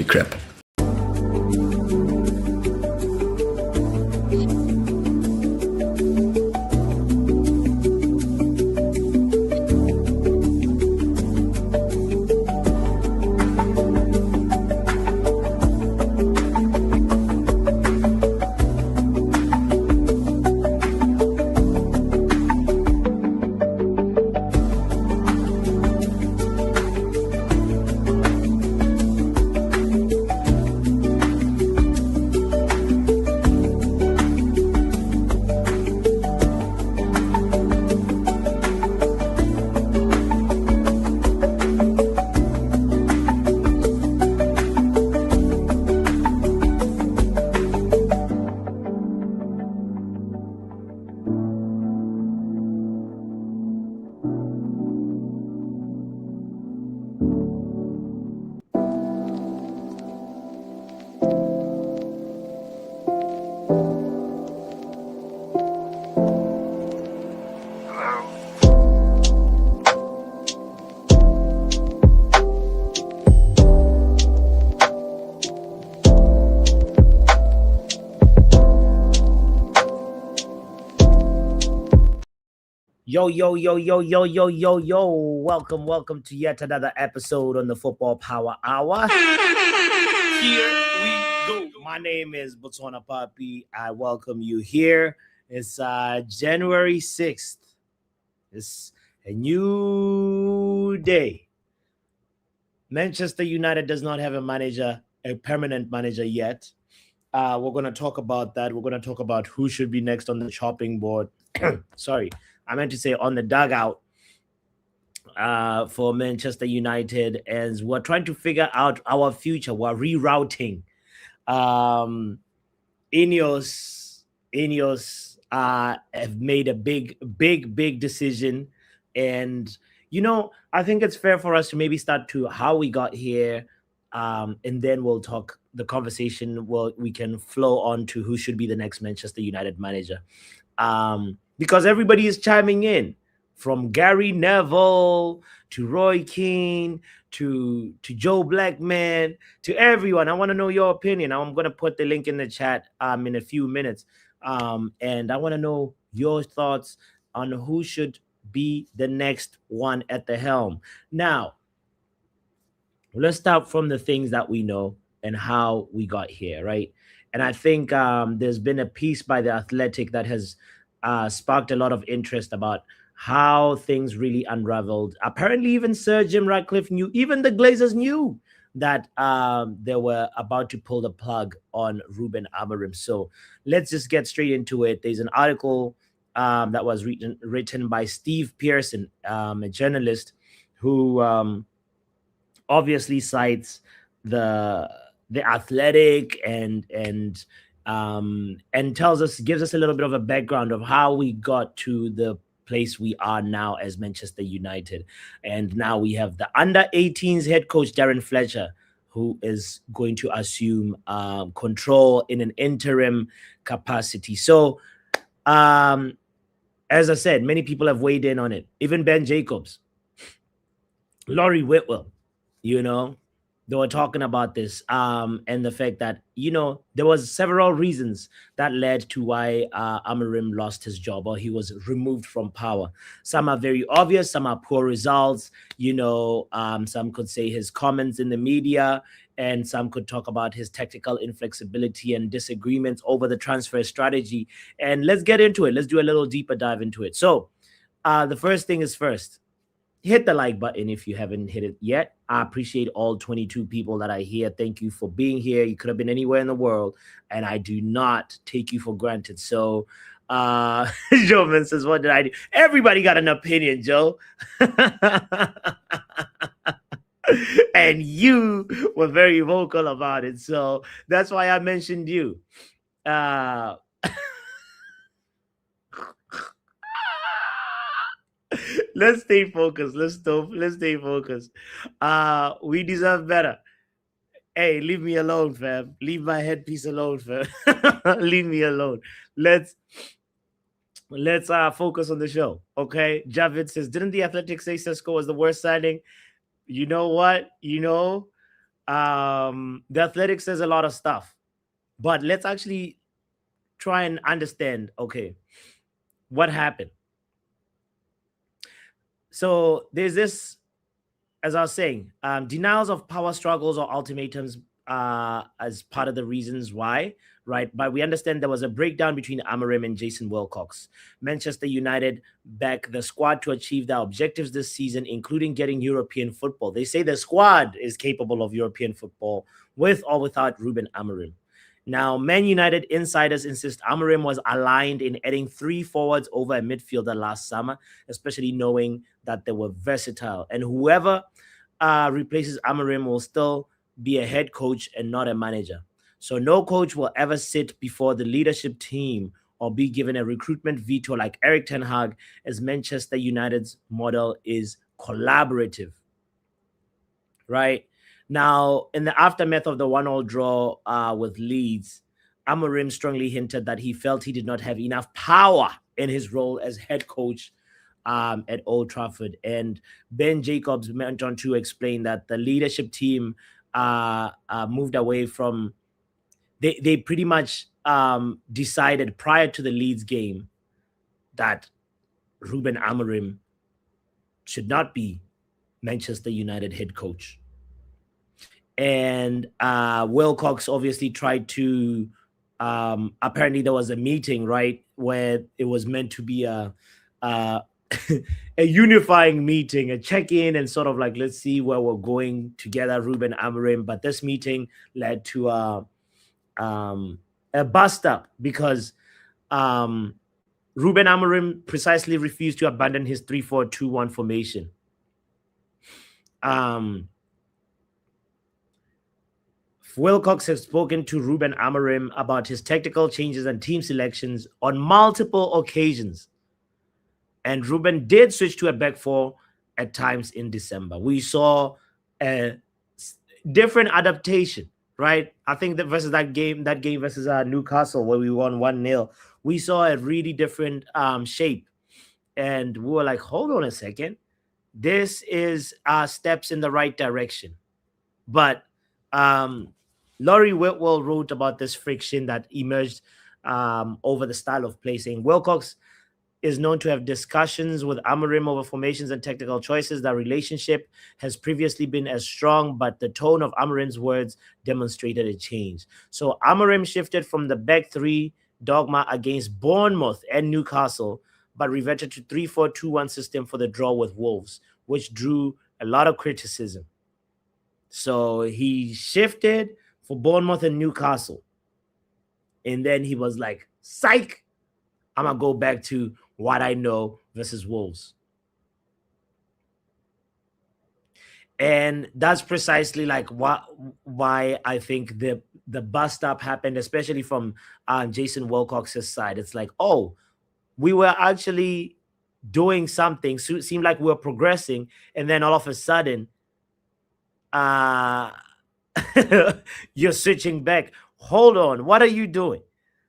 crap. Yo. Welcome to yet another episode on the Football Power Hour. Here we go. My name is Botswana Papi. I welcome you here. It's January 6th. It's a new day. Manchester United does not have a permanent manager yet. We're going to talk about that. We're going to talk about who should be next on the chopping board. Sorry, I meant to say on the dugout for Manchester United, as we're trying to figure out our future. We're rerouting. Ineos have made a big decision, and I think it's fair for us to maybe start to how we got here, and then we'll talk the conversation. Well, we can flow on to who should be the next Manchester United manager, because everybody is chiming in, from Gary Neville to Roy Keane to Joe Blackman to everyone. I want to know your opinion. I'm going to put the link in the chat in a few minutes, and I want to know your thoughts on who should be the next one at the helm. Now, let's start from the things that we know and how we got here, right? And I think there's been a piece by The Athletic that has sparked a lot of interest about how things really unraveled. Apparently, even Sir Jim Ratcliffe knew, even the Glazers knew that they were about to pull the plug on Ruben Amorim. So let's just get straight into it. There's an article that was written by Steve Pearson, a journalist who obviously cites the Athletic and gives us a little bit of a background of how we got to the place we are now as Manchester United. And now we have the under-18s head coach Darren Fletcher, who is going to assume control in an interim capacity. So as I said, many people have weighed in on it. Even Ben Jacobs, Laurie Whitwell, they were talking about this and the fact that, there was several reasons that led to why Amorim lost his job, or he was removed from power. Some are very obvious, some are poor results. Some could say his comments in the media, and some could talk about his tactical inflexibility and disagreements over the transfer strategy. And let's get into it. Let's do a little deeper dive into it. So the first thing is first. Hit the like button if you haven't hit it yet. I appreciate all 22 people that are here. Thank you for being here. You could have been anywhere in the world, and I do not take you for granted. So, Joe says, what did I do? Everybody got an opinion, Joe. And you were very vocal about it. So that's why I mentioned you. Let's stay focused. Let's stay focused. We deserve better. Hey, leave me alone, fam. Leave my headpiece alone, fam. Leave me alone. Let's focus on the show. Okay. Javid says, didn't the Athletic say Sesko was the worst signing? You know what? The Athletic says a lot of stuff, but let's actually try and understand. Okay, what happened? So there's this, as I was saying, denials of power struggles or ultimatums as part of the reasons why, right? But we understand there was a breakdown between Amorim and Jason Wilcox. Manchester United back the squad to achieve their objectives this season, including getting European football. They say the squad is capable of European football with or without Ruben Amorim. Now, Man United insiders insist Amorim was aligned in adding 3 forwards over a midfielder last summer, especially knowing that they were versatile. And whoever replaces Amorim will still be a head coach and not a manager. So no coach will ever sit before the leadership team or be given a recruitment veto like Eric Ten Hag, as Manchester United's model is collaborative, right? Now, in the aftermath of the 1-1 draw with Leeds, Amorim strongly hinted that he felt he did not have enough power in his role as head coach at Old Trafford. And Ben Jacobs went on to explain that the leadership team moved away from, they pretty much decided prior to the Leeds game that Ruben Amorim should not be Manchester United head coach. And Wilcox obviously tried to, apparently there was a meeting, right, where it was meant to be a unifying meeting, a check-in, and sort of like, let's see where we're going together, Ruben Amorim. But this meeting led to a bust up because Ruben Amorim precisely refused to abandon his 3-4-2-1 formation. Wilcox has spoken to Ruben Amorim about his tactical changes and team selections on multiple occasions. And Ruben did switch to a back 4 at times in December. We saw a different adaptation, right? I think that versus that game versus Newcastle where we won 1-0, we saw a really different shape. And we were like, hold on a second. This is steps in the right direction. But Laurie Whitwell wrote about this friction that emerged over the style of play, saying Wilcox is known to have discussions with Amorim over formations and technical choices. That relationship has previously been as strong, but the tone of Amorim's words demonstrated a change. So Amorim shifted from the back 3 dogma against Bournemouth and Newcastle, but reverted to 3-4-2-1 system for the draw with Wolves, which drew a lot of criticism. So he shifted for Bournemouth and Newcastle. And then he was like, psych, I'm going to go back to what I know versus Wolves. And that's precisely like why I think the bust up happened, especially from Jason Wilcox's side. It's like, oh, we were actually doing something, so it seemed like we were progressing, and then all of a sudden, you're switching back. Hold on, what are you doing?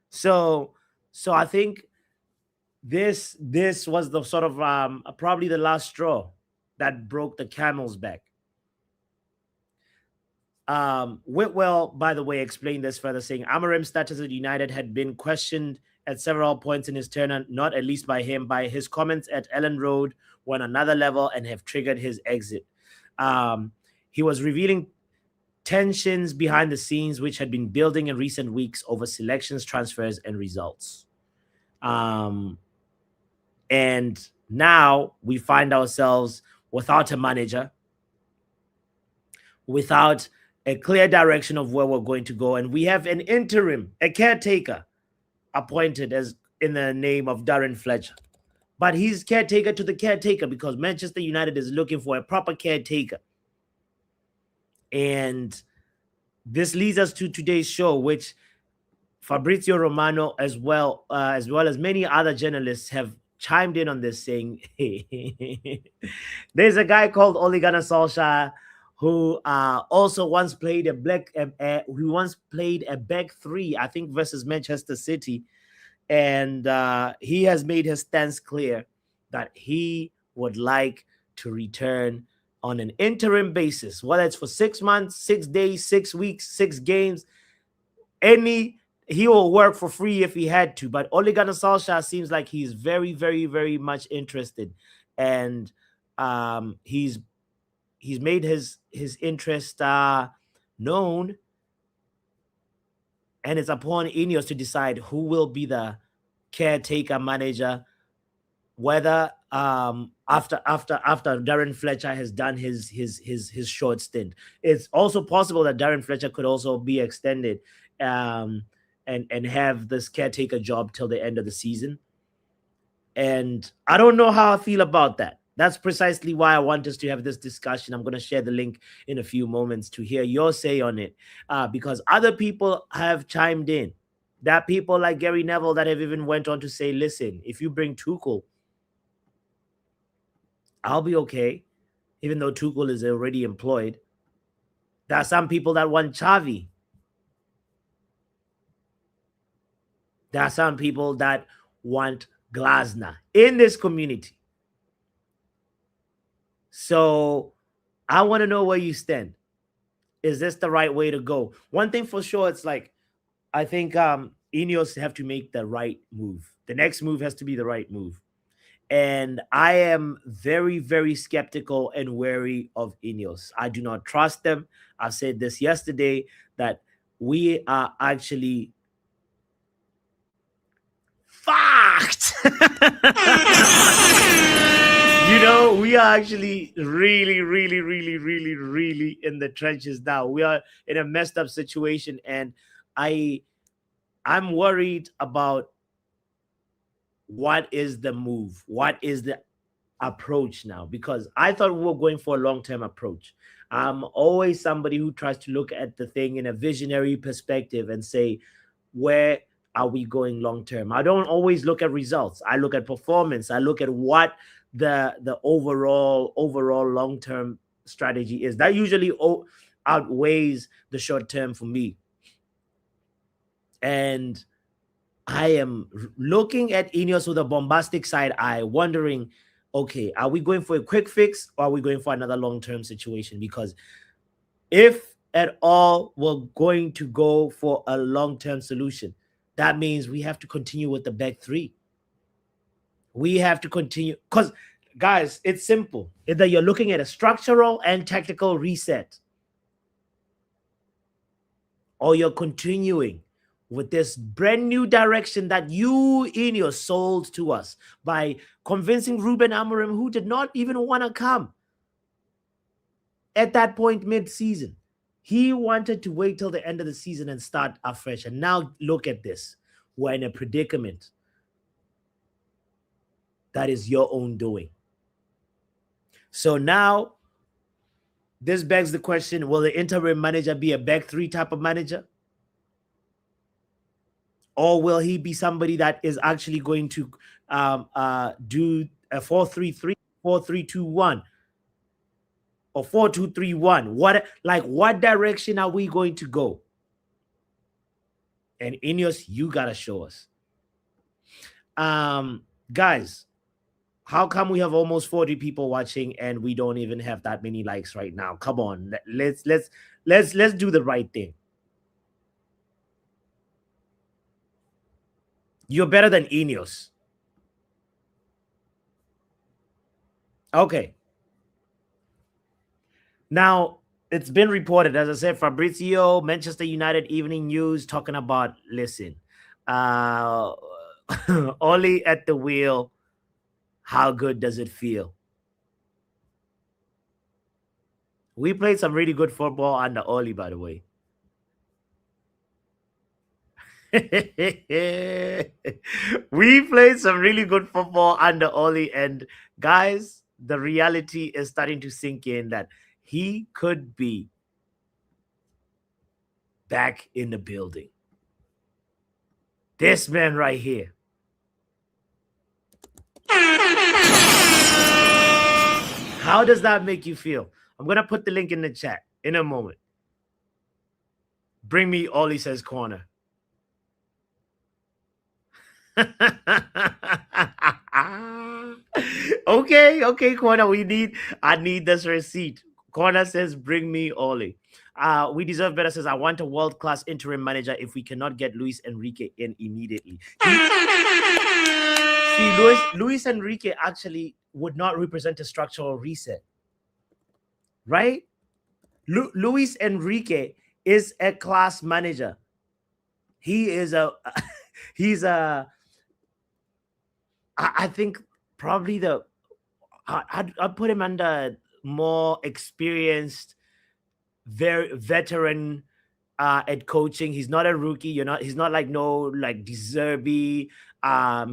So I think this was the sort of probably the last straw that broke the camel's back. Whitwell, by the way, explained this further, saying Amorim's status at United had been questioned at several points in his tenure, not at least by him, by his comments at Ellen Road went another level and have triggered his exit. He was revealing tensions behind the scenes which had been building in recent weeks over selections, transfers, and results. And now we find ourselves without a manager, without a clear direction of where we're going to go. And we have an interim, a caretaker, appointed as in the name of Darren Fletcher. But he's caretaker to the caretaker because Manchester United is looking for a proper caretaker. And this leads us to today's show, which Fabrizio Romano, as well as many other journalists, have chimed in on this, saying, hey, there's a guy called Ole Gunnar Solskjær who also once played a back 3, I think, versus Manchester City. And he has made his stance clear that he would like to return on an interim basis, whether it's for 6 months, 6 days, 6 weeks, 6 games, he will work for free if he had to. But Ole Gunnar Solskjær seems like he's very, very, very much interested, and he's made his interest known, and it's upon Ineos to decide who will be the caretaker manager, whether after Darren Fletcher has done his short stint. It's also possible that Darren Fletcher could also be extended and have this caretaker job till the end of the season. And I don't know how I feel about that. That's precisely why I want us to have this discussion. I'm going to share the link in a few moments to hear your say on it, because other people have chimed in. There are people like Gary Neville that have even went on to say, listen, if you bring Tuchel, I'll be okay, even though Tuchel is already employed. There are some people that want Xavi. There are some people that want Glasner in this community. So I want to know where you stand. Is this the right way to go? One thing for sure, it's like, I think Ineos have to make the right move. The next move has to be the right move. And I am very, very skeptical and wary of Ineos. I do not trust them. I said this yesterday, that we are actually fucked. We are actually really, really, really, really, really in the trenches now. We are in a messed up situation, and I'm worried about what is the move, what is the approach now, because I thought we were going for a long-term approach. I'm always somebody who tries to look at the thing in a visionary perspective and say, where are we going long-term? I don't always look at results. I look at performance. I look at what the overall long-term strategy is. That usually outweighs the short-term for me. And I am looking at Ineos with a bombastic side eye, wondering, okay, are we going for a quick fix, or are we going for another long-term situation? Because if at all we're going to go for a long-term solution, that means we have to continue with the back three. We have to continue, because, guys, it's simple. Either you're looking at a structural and tactical reset, or you're continuing with this brand new direction that you, Ineos, sold to us by convincing Ruben Amorim, who did not even want to come at that point mid-season. He wanted to wait till the end of the season and start afresh. And now look at this. We're in a predicament that is your own doing. So now this begs the question, will the interim manager be a back three type of manager? Or will he be somebody that is actually going to do a 4-3-3, 4-3-2-1, or 4-2-3-1? What direction are we going to go? And Ineos, you gotta show us. Guys, how come we have almost 40 people watching and we don't even have that many likes right now? Come on, let's do the right thing. You're better than Ineos. Okay. Now, it's been reported, as I said, Fabrizio, Manchester United Evening News, talking about, listen, Oli at the wheel, how good does it feel? We played some really good football under Oli, by the way. We played some really good football under Oli, and guys, the reality is starting to sink in that he could be back in the building. This man right here. How does that make you feel? I'm going to put the link in the chat in a moment. Bring me Oli Says Corner. Okay, Corner. I need this receipt. Corner says, bring me Oli. We deserve better says, I want a world-class interim manager if we cannot get Luis Enrique in immediately. See, Luis Enrique actually would not represent a structural reset, right? Luis Enrique is a class manager. He is he's I think probably I'd put him under more experienced, very veteran at coaching. He's not a rookie. He's not like no like Deserby.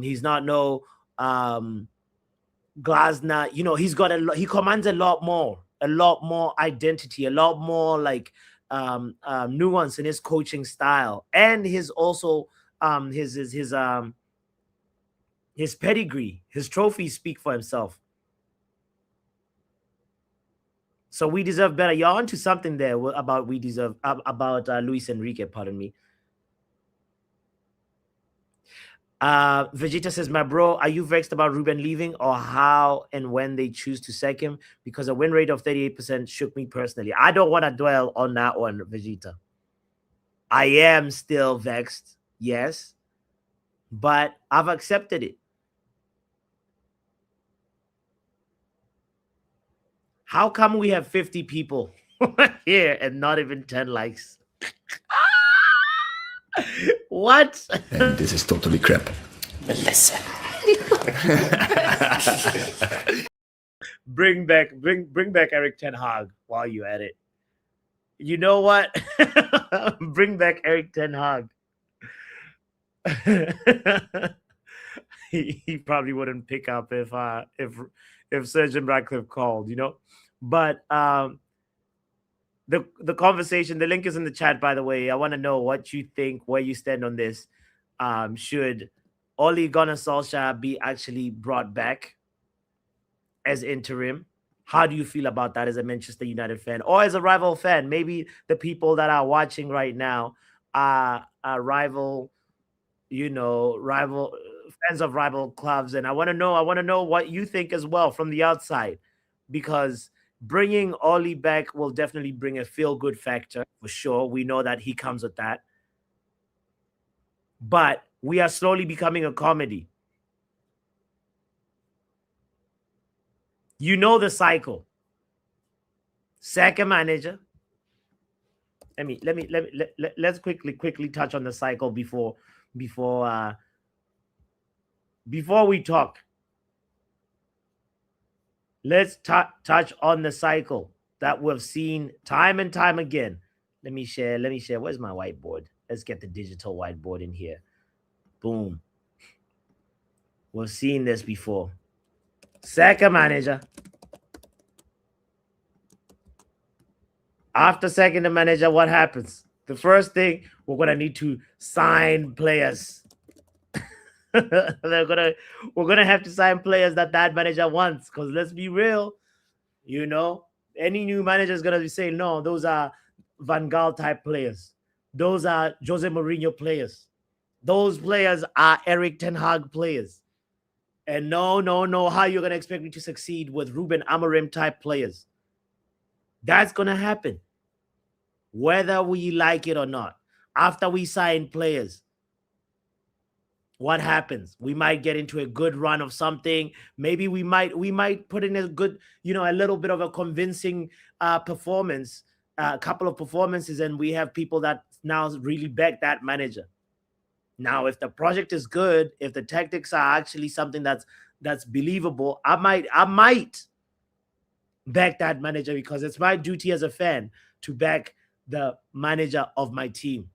He's not no Glasner. He commands a lot more identity, a lot more like nuance in his coaching style, and his also his pedigree, his trophies speak for himself. So we deserve better. You're onto something there about Luis Enrique. Pardon me. Vegeta says, my bro, are you vexed about Ruben leaving or how and when they choose to sack him? Because a win rate of 38% shook me personally. I don't want to dwell on that one, Vegeta. I am still vexed, yes, but I've accepted it. How come we have 50 people here and not even 10 likes? What? And this is totally crap. Listen. bring back Eric Ten Hag while you're at it. You know what? Bring back Eric Ten Hag. he probably wouldn't pick up if Surgeon Radcliffe called, But the conversation, the link is in the chat, by the way. I want to know what you think, where you stand on this. Should Ole Gunnar Solskjær be actually brought back as interim? How do you feel about that as a Manchester United fan or as a rival fan? Maybe the people that are watching right now are rival fans of rival clubs, and I want to know what you think as well from the outside, because bringing Oli back will definitely bring a feel-good factor for sure. We know that he comes with that, but we are slowly becoming a comedy. You know the cycle. Sack a manager. Let's quickly touch on the cycle before we talk. Let's touch on the cycle that we've seen time and time again. Let me share. Where's my whiteboard? Let's get the digital whiteboard in here. Boom. We've seen this before. Sack a manager. After sacking the manager, what happens? The first thing, we're going to need to sign players. We're gonna have to sign players that manager wants, because let's be real, any new manager is gonna be saying, no, those are Van Gaal type players, those are Jose Mourinho players, those players are Eric Ten Hag players, and no, how you're gonna expect me to succeed with Ruben Amorim type players? That's gonna happen whether we like it or not. After we sign players, what happens? We might get into a good run of something. Maybe we might put in a good, a little bit of a convincing performance, a couple of performances, and we have people that now really back that manager. Now, if the project is good, if the tactics are actually something that's believable, I might back that manager, because it's my duty as a fan to back the manager of my team.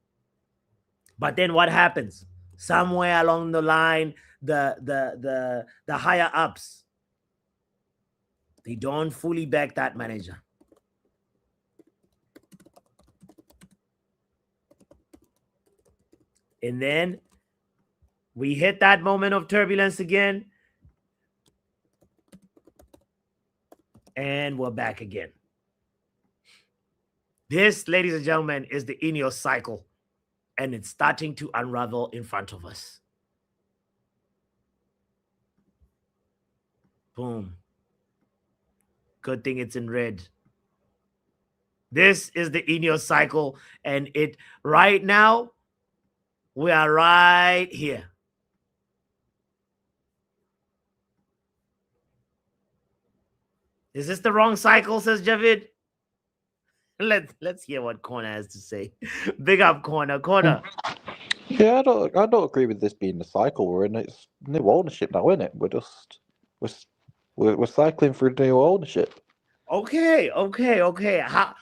But then what happens? Somewhere along the line, the higher ups, they don't fully back that manager. And then we hit that moment of turbulence again, and we're back again. This, ladies and gentlemen, is the Ineos cycle, and it's starting to unravel in front of us. Boom. Good thing it's in red. This is the Ineos cycle, and it right now we are right here. Is this the wrong cycle? Says Javid. Let's hear what Corner has to say. Big up, Corner. Corner. Yeah, I don't agree with this being the cycle we're in. It's new ownership now, isn't it? We're cycling through new ownership. Okay. How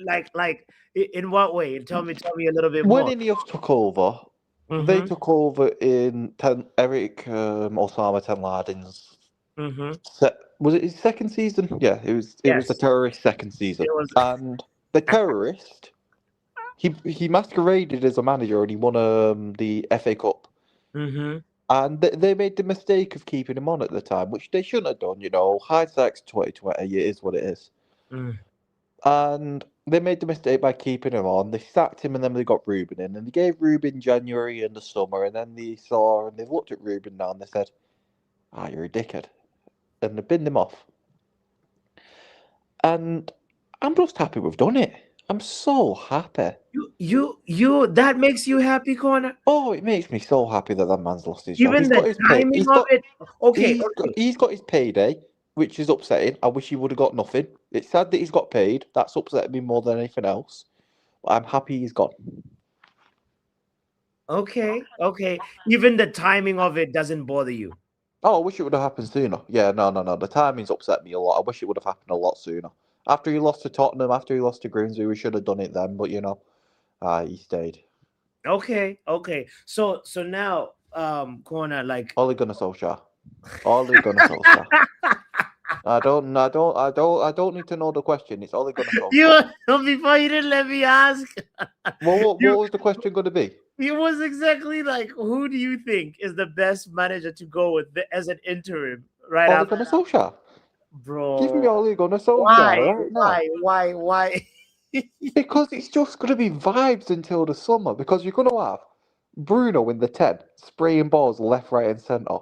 like in what way? Tell me a little bit When more. Ineos took over, they took over in Eric Osama Ten Laden's. Was it his second season? Yeah, it was. It was the Yes. terrorist second season, It was. and the terrorist he masqueraded as a manager and he won the FA Cup. And they made the mistake of keeping him on at the time, which they shouldn't have done. You know, hindsight's 2020. It is what it is. And they made the mistake by keeping him on. They sacked him, and then they got Ruben in, and they gave Ruben January in the summer, and then they looked at Ruben now, and they said, "Ah, you're a dickhead," and they binned him off. And I'm just happy we've done it. I'm so happy. You that makes you happy, Corner? Oh, it makes me so happy that man's lost his job. Even the timing of it. Okay. He's got his payday, which is upsetting. I wish he would have got nothing. It's sad that he's got paid. That's upsetting me more than anything else. But I'm happy he's gone. Okay. Even the timing of it doesn't bother you. Oh, I wish it would have happened sooner. Yeah, no. The timing's upset me a lot. I wish it would have happened a lot sooner. After he lost to Tottenham, after he lost to Grimsby, we should have done it then. But he stayed. Okay. So now, Corner, like Ole Gunnar Solskjær. I don't need to know the question. It's Ole Gunnar Solskjær. Before you didn't let me ask. Well, what was the question going to be? It was exactly like, who do you think is the best manager to go with as an interim right Ole after? Gunnar Solskjær. Bro, Give me Ole Gunnar Solskjær right now. Why? Because it's just going to be vibes until the summer. Because you're going to have Bruno in the 10, spraying balls left, right, and centre.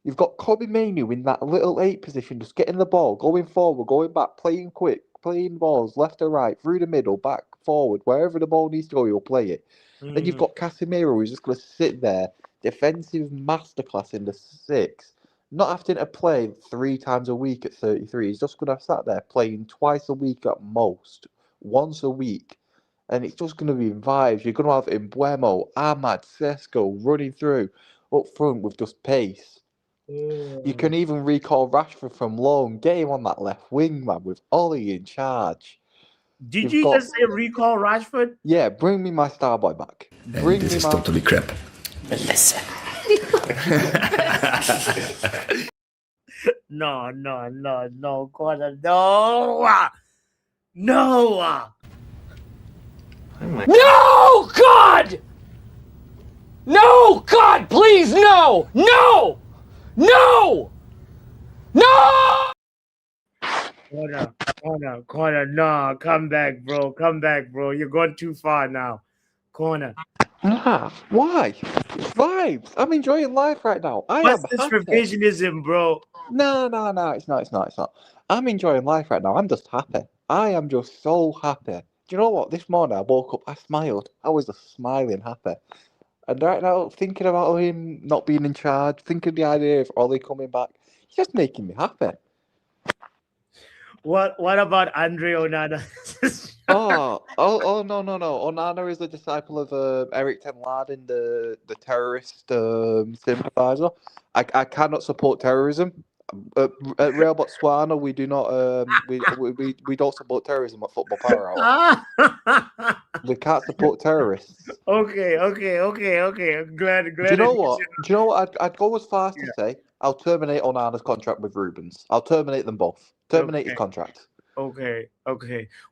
You've got Kobe Mainu in that little 8 position, just getting the ball, going forward, going back, playing quick, playing balls left or right, through the middle, back, forward, wherever the ball needs to go, you'll play it. Then you've got Casemiro, who's just going to sit there, defensive masterclass in the 6, not having to play 3 times a week at 33. He's just going to have sat there playing twice a week at most, once a week. And it's just going to be vibes. You're going to have Embuemo, Ahmad, Sesko running through up front with just pace. You can even recall Rashford from loan, get him on that left wing, man, with Ollie in charge. Did you just say recall Rashford? Yeah, bring me my Starboy back. This is totally crap. Listen. No, Corner, no. No, God! No, God, please, no! No! Corner, no, come back, bro. You're going too far now. Corner. Why? It's vibes. I'm enjoying life right now. What's this revisionism, bro? No, it's not. I'm enjoying life right now. I'm just happy. I am just so happy. Do you know what? This morning I woke up, I smiled. I was just smiling happy. And right now, thinking about him not being in charge, thinking the idea of Ollie coming back, it's just making me happy. What about Andre Onana? no. Onana is a disciple of Eric Ten Laden, the terrorist sympathizer. I cannot support terrorism. At Real Botswana, we do not we don't support terrorism at Football Power Hour. We can't support terrorists. Okay. I'm glad. Do you know what? I'd go as far as to say I'll terminate Onana's contract with Rubens. I'll terminate them both. Terminate his contract. Okay.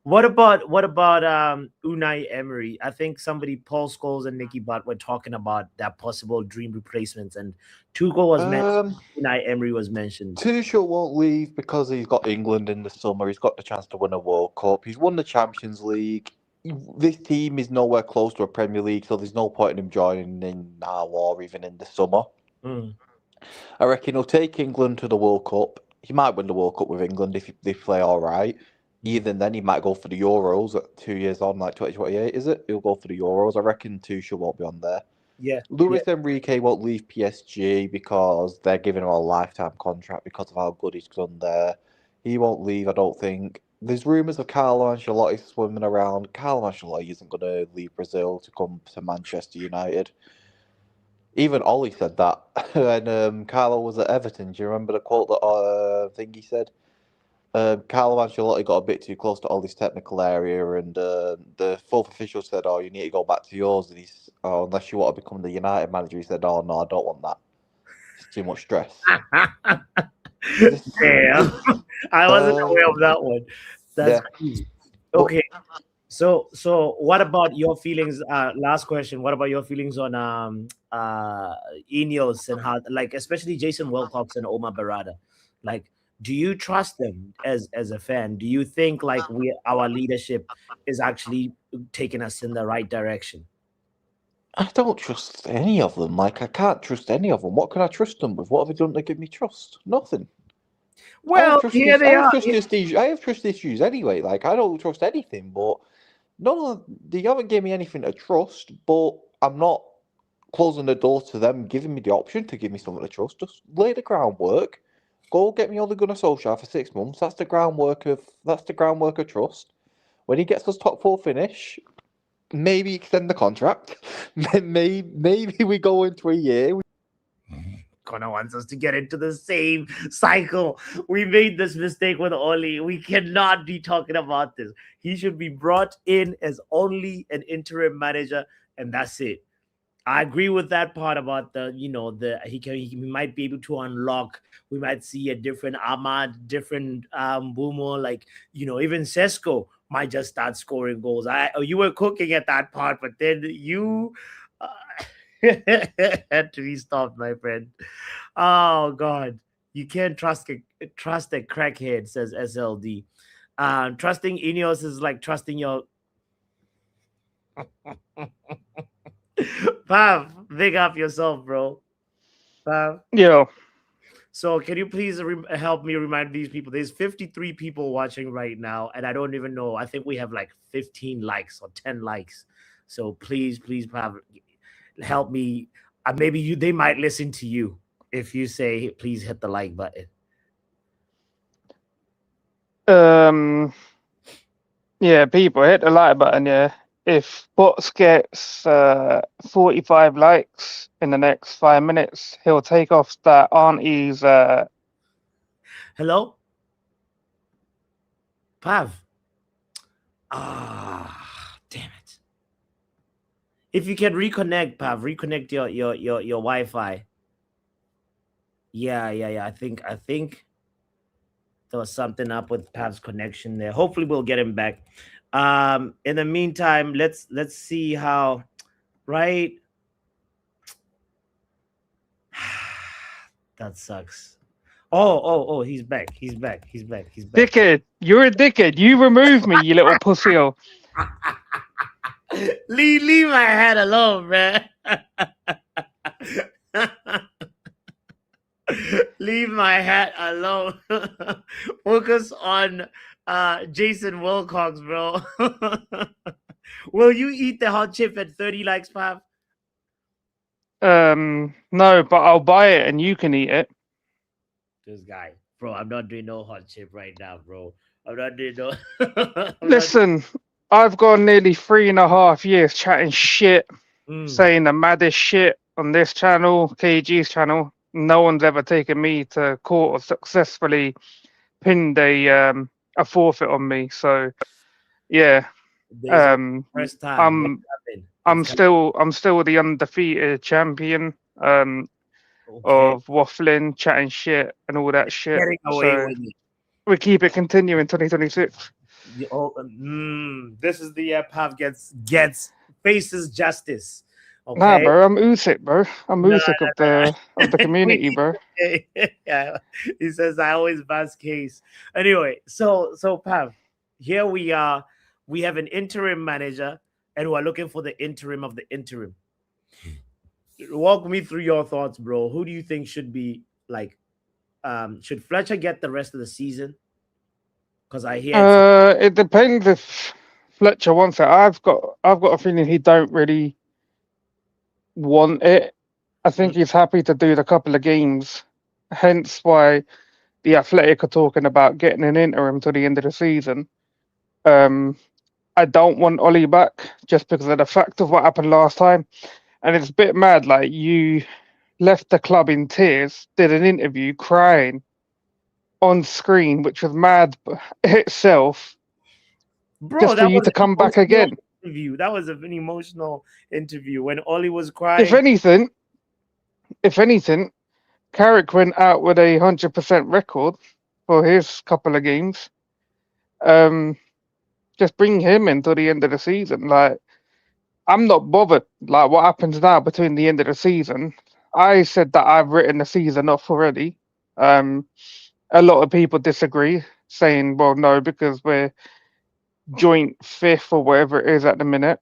What about Unai Emery? I think Paul Scholes and Nicky Butt were talking about that possible dream replacements, and Tuchel was mentioned. Unai Emery was mentioned. Tuchel won't leave because he's got England in the summer. He's got the chance to win a World Cup. He's won the Champions League. This team is nowhere close to a Premier League, so there's no point in him joining in now or even in the summer. I reckon he'll take England to the World Cup. he might win the World Cup with England if they play all right. Even then, he might go for the Euros at 2 years on, like 2028, is it? He'll go for the Euros. I reckon Tuchel won't be on there. Yeah. Luis Enrique won't leave PSG because they're giving him a lifetime contract because of how good he's done there. He won't leave, I don't think. There's rumours of Carlo Ancelotti swimming around. Carlo Ancelotti isn't going to leave Brazil to come to Manchester United. Even Ollie said that when Carlo was at Everton. Do you remember the quote that thing he said? Carlo Ancelotti got a bit too close to Ollie's technical area, and the fourth official said, "Oh, you need to go back to yours." And he's, "Oh, unless you want to become the United manager," he said, "Oh no, I don't want that. It's too much stress." Damn. I wasn't aware of that one. That's crazy. Okay. So what about your feelings? Last question. What about your feelings on Ineos and how, like, especially Jason Wilcox and Omar Barada? Like, do you trust them as a fan? Do you think like our leadership is actually taking us in the right direction? I don't trust any of them. Like, I can't trust any of them. What can I trust them with? What have they done to give me trust? Nothing. Well, here they are. I have trust issues anyway. Like, I don't trust anything, but they haven't given me anything to trust, but I'm not closing the door to them giving me the option to give me something to trust. Just lay the groundwork. Go get me Ole Gunnar Solskjær for 6 months. That's the groundwork of trust. When he gets us top 4 finish, maybe extend the contract. Maybe we go into a year. Connor wants us to get into the same cycle. We made this mistake with Oli. We cannot be talking about this. He should be brought in as only an interim manager, and that's it. I agree with that part about he might be able to unlock. We might see a different Ahmad, different Boomer, like, even Sesko might just start scoring goals. You were cooking at that part, but then you had to be stopped, my friend. Oh God, you can't trust a crackhead, says SLD. Trusting Ineos is like trusting your Pav, big up yourself, bro. Pav. Yo. So can you please help me remind these people? There's 53 people watching right now, and I don't even know. I think we have like 15 likes or 10 likes. So please, Pav, help me. Maybe they might listen to you if you say, please hit the like button. Yeah, people, hit the like button, yeah. If Bots gets 45 likes in the next 5 minutes, he'll take off that auntie's Hello? Pav. Damn it. If you can reconnect, Pav, reconnect your Wi-Fi. Yeah. I think there was something up with Pav's connection there. Hopefully we'll get him back. In the meantime, let's see how, right? That sucks. Oh, he's back. He's back. Dickhead, you're a dickhead. You remove me, you little pussy. Leave my head alone, man. Leave my hat alone. Focus on Jason Wilcox, bro. Will you eat the hot chip at 30 likes, Pav? No, but I'll buy it and you can eat it. This guy, bro, I'm not doing no hot chip right now, bro. I'm not doing no. Listen, I've gone nearly 3.5 years chatting shit, saying the maddest shit on this channel, KG's channel. No one's ever taken me to court or successfully pinned a forfeit on me. So, yeah, first time I'm still the undefeated champion of waffling, chatting shit, and all that shit. Getting away with it. We keep it continuing 2026. This is the year Pav gets faces justice. Okay? Nah, bro, I'm Usyk, bro. I'm Usyk of the community, bro. Yeah, he says I always bust case. Anyway, so Pav, here we are. We have an interim manager, and we're looking for the interim of the interim. Walk me through your thoughts, bro. Who do you think should be like Should Fletcher get the rest of the season? Because I hear It depends if Fletcher wants it. I've got a feeling he don't really want it. I think he's happy to do the couple of games. Hence why the Athletic are talking about getting an interim to the end of the season. I don't want Ollie back just because of the fact of what happened last time. And it's a bit mad, like you left the club in tears, did an interview crying on screen, which was mad itself, bro, just for you to come back again. Interview. That was an emotional interview when Ollie was If crying. anything, Carrick went out with a 100% record for his couple of games. Just bring him into the end of the season. Like, I'm not bothered. Like, what happens now between the end of the season? I said that I've written the season off already. A lot of people disagree, saying, "Well, no, because we're joint fifth or whatever it is at the minute."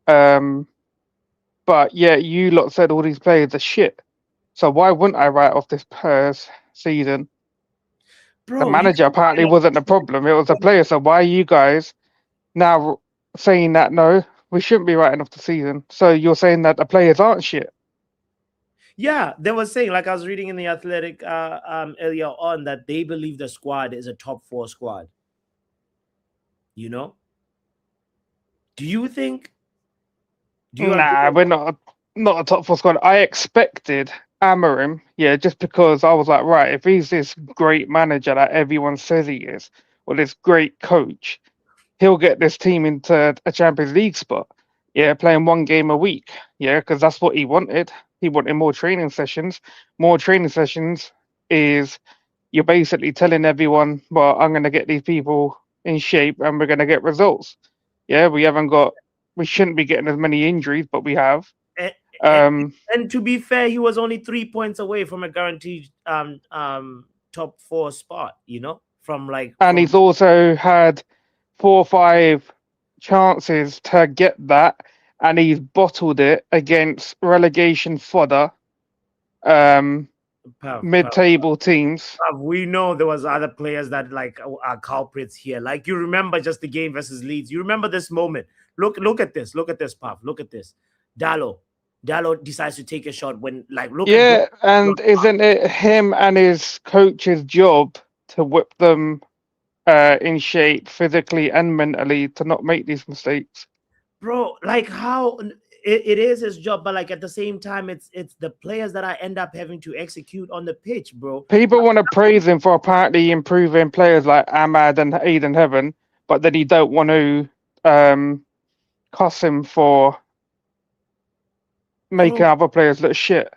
But yeah, you lot said all these players are shit. So why wouldn't I write off this season? Bro, The manager apparently wasn't the problem; it was the player. So why are you guys now saying that no, we shouldn't be writing off the season? So you're saying that the players aren't shit? Yeah, they were saying, like I was reading in the Athletic earlier on, that they believe the squad is a top 4 squad. You know? Do you think? Nah, we're not a top 4 squad. I expected Amorim, yeah, just because I was like, right, if he's this great manager that everyone says he is, or this great coach, he'll get this team into a Champions League spot. Yeah, playing one game a week. Yeah, because that's what he wanted. He wanted more training sessions. More training sessions is you're basically telling everyone, well, I'm going to get these people in shape and we're going to get results. Yeah, we shouldn't be getting as many injuries, but we have. And to be fair, he was only 3 points away from a guaranteed top 4 spot, you know, and he's also had 4 or 5 chances to get that, and he's bottled it against relegation fodder, mid-table teams. We know there was other players that are culprits here. Like, you remember just the game versus Leeds. You remember this moment. Look at this. Look at this, Pav. Look at this. Dallo decides to take a shot when, and isn't it him and his coach's job to whip them in shape physically and mentally to not make these mistakes? Bro, like, how it is his job, but like at the same time, it's the players that I end up having to execute on the pitch, bro. People want to praise him for apparently improving players like Ahmad and Aiden Heaven, but then he don't want to cuss him for making other players look shit.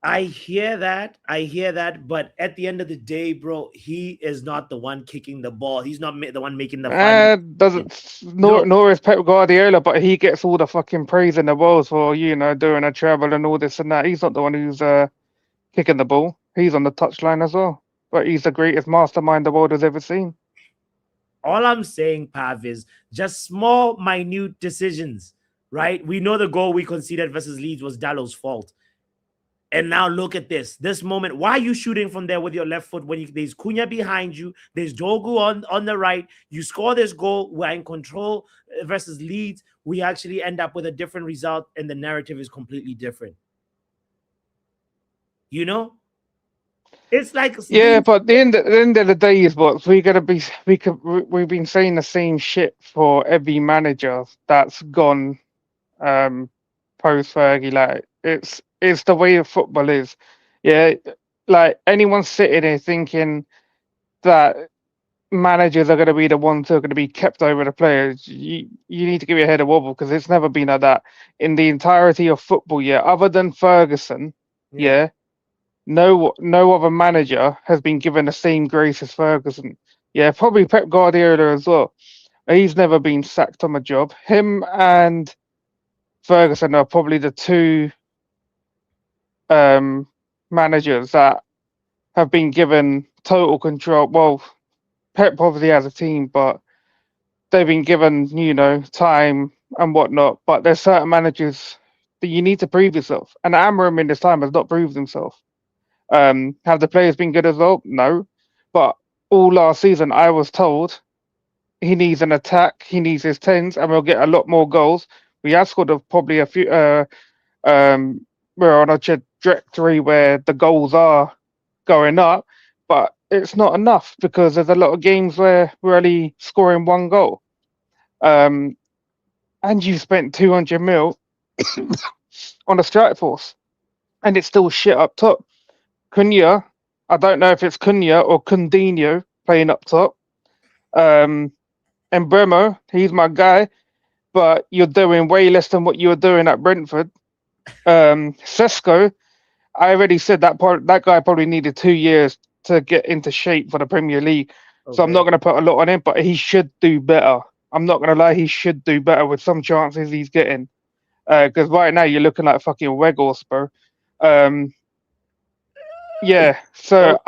I hear that, but at the end of the day, bro, he is not the one kicking the ball. He's not the one making the final. Nor is Pep Guardiola, but he gets all the fucking praise in the world for, you know, doing a treble and all this and that. He's not the one who's kicking the ball. He's on the touchline as well, but he's the greatest mastermind the world has ever seen. All I'm saying, Pav, is just small, minute decisions, right? We know the goal we conceded versus Leeds was Dallo's fault. And now look at this moment. Why are you shooting from there with your left foot when there's Cunha behind you, there's Dogu on the right, you score this goal, we're in control versus Leeds, we actually end up with a different result and the narrative is completely different. You know? It's like, yeah, but at the end of the day is what we've been saying the same shit for every manager that's gone post Fergie. Like, it's the way of football is. Yeah, like anyone sitting here thinking that managers are going to be the ones who are going to be kept over the players, you need to give your head a wobble, because it's never been like that in the entirety of football. Yeah, other than Ferguson, yeah, no other manager has been given the same grace as Ferguson. Yeah, probably Pep Guardiola as well. He's never been sacked on a job. Him and Ferguson are probably the two managers that have been given total control. Well, Pep obviously has a team, but they've been given, you know, time and whatnot. But there's certain managers that you need to prove yourself, and Amorim in this time has not proved himself. Have the players been good as well? No. But all last season, I was told he needs an attack, he needs his 10s, and we'll get a lot more goals. We have scored probably a few. We're on a trajectory where the goals are going up, but it's not enough because there's a lot of games where we're only scoring one goal. And you spent 200 mil on a strike force, and it's still shit up top. Cunha, I don't know if it's Cunha or Cundinho playing up top. And Bremo, he's my guy, but you're doing way less than what you were doing at Brentford. Sesko, I already said that guy probably needed 2 years to get into shape for the Premier League. Okay. So I'm not going to put a lot on him, but he should do better. I'm not going to lie, he should do better with some chances he's getting. Because right now you're looking like fucking Weghorst, bro. Yeah, so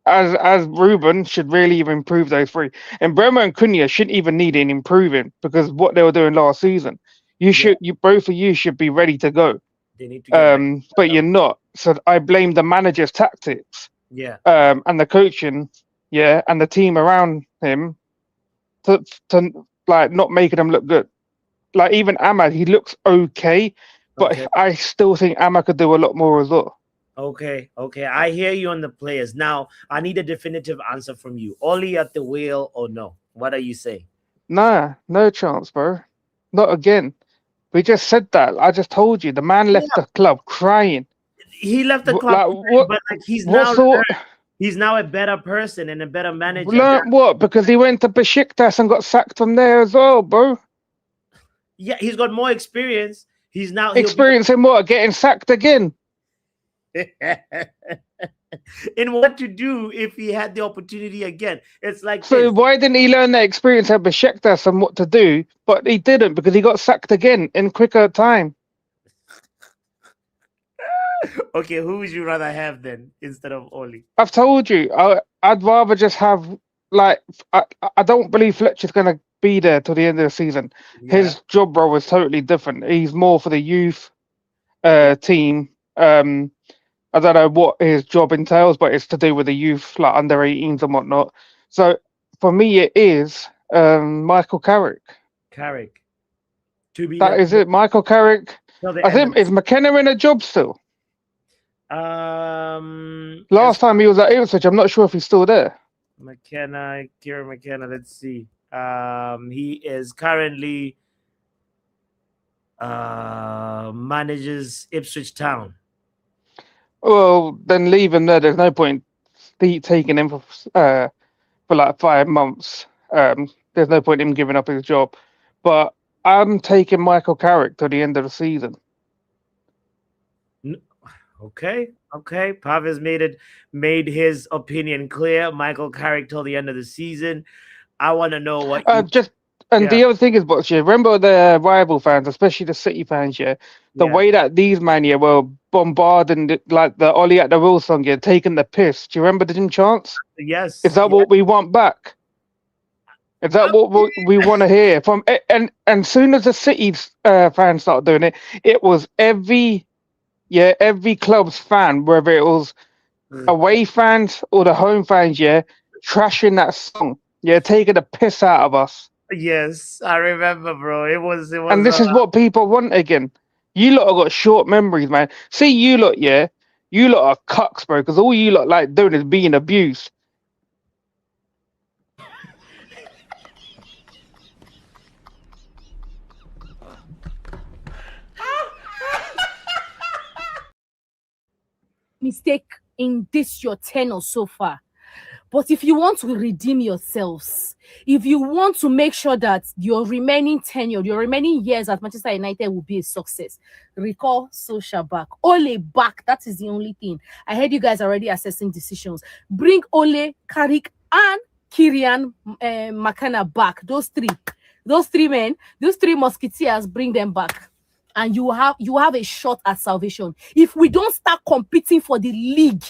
as Ruben should really even improve those three. And Bremer and Cunha shouldn't even need an improving because what they were doing last season. You both of you should be ready to go. They need to get but you're not. So I blame the manager's tactics. Yeah. And the coaching, and the team around him to like not making them look good. Like even Ahmad, he looks okay, but I still think Ahmad could do a lot more as well. Okay. I hear you on the players. Now, I need a definitive answer from you. Oli at the wheel or no? What are you saying? Nah, no chance, bro. Not again. We just said that. I just told you. The man left the club crying. He left the club, but like he's now a better person and a better manager. Learn what? Because he went to Besiktas and got sacked from there as well, bro. Yeah, he's got more experience. He's now experiencing what? Getting sacked again. In what to do if he had the opportunity again. It's like why didn't he learn that experience at Besiktas and what to do? But he didn't because he got sacked again in quicker time. Okay, who would you rather have then instead of Oli? I've told you, I'd rather just have I don't believe Fletcher's going to be there till the end of the season. Yeah. His job role is totally different. He's more for the youth team. I don't know what his job entails, but it's to do with the youth, like under 18s and whatnot. So for me, it is Michael Carrick. Carrick. That is it, Michael Carrick. I think is McKenna in a job still? Last time he was at Ipswich, I'm not sure if he's still there. Kieran McKenna. Let's see. He is currently manages Ipswich Town. Well, then leave him there. There's no point taking him for like 5 months. There's no point in him giving up his job. But I'm taking Michael Carrick to the end of the season. Okay. Pav has made his opinion clear. Michael Carrick till the end of the season. I want to know what the other thing is, remember the rival fans, especially the City fans, the way that these man were bombarding like the Ollie at the Wheel song, taking the piss. Do you remember the chants? Yes. Is that what we want back? Is that what we want to hear from? And soon as the City fans started doing it, it was every club's fan, whether it was away fans or the home fans, trashing that song, taking the piss out of us. Yes, I remember, bro. It was. And this is what people want again. You lot have got short memories, man. See, you lot, you lot are cucks, bro, because all you lot like doing is being abused. Mistake in this your tenure so far. But if you want to redeem yourselves, if you want to make sure that your remaining tenure, your remaining years at Manchester United will be a success, recall Solskjær back. Ole back. That is the only thing. I heard you guys already assessing decisions. Bring Ole, Carrick, and Kieran McKenna back. Those three men, those three musketeers, bring them back. And you have a shot at salvation. If we don't start competing for the league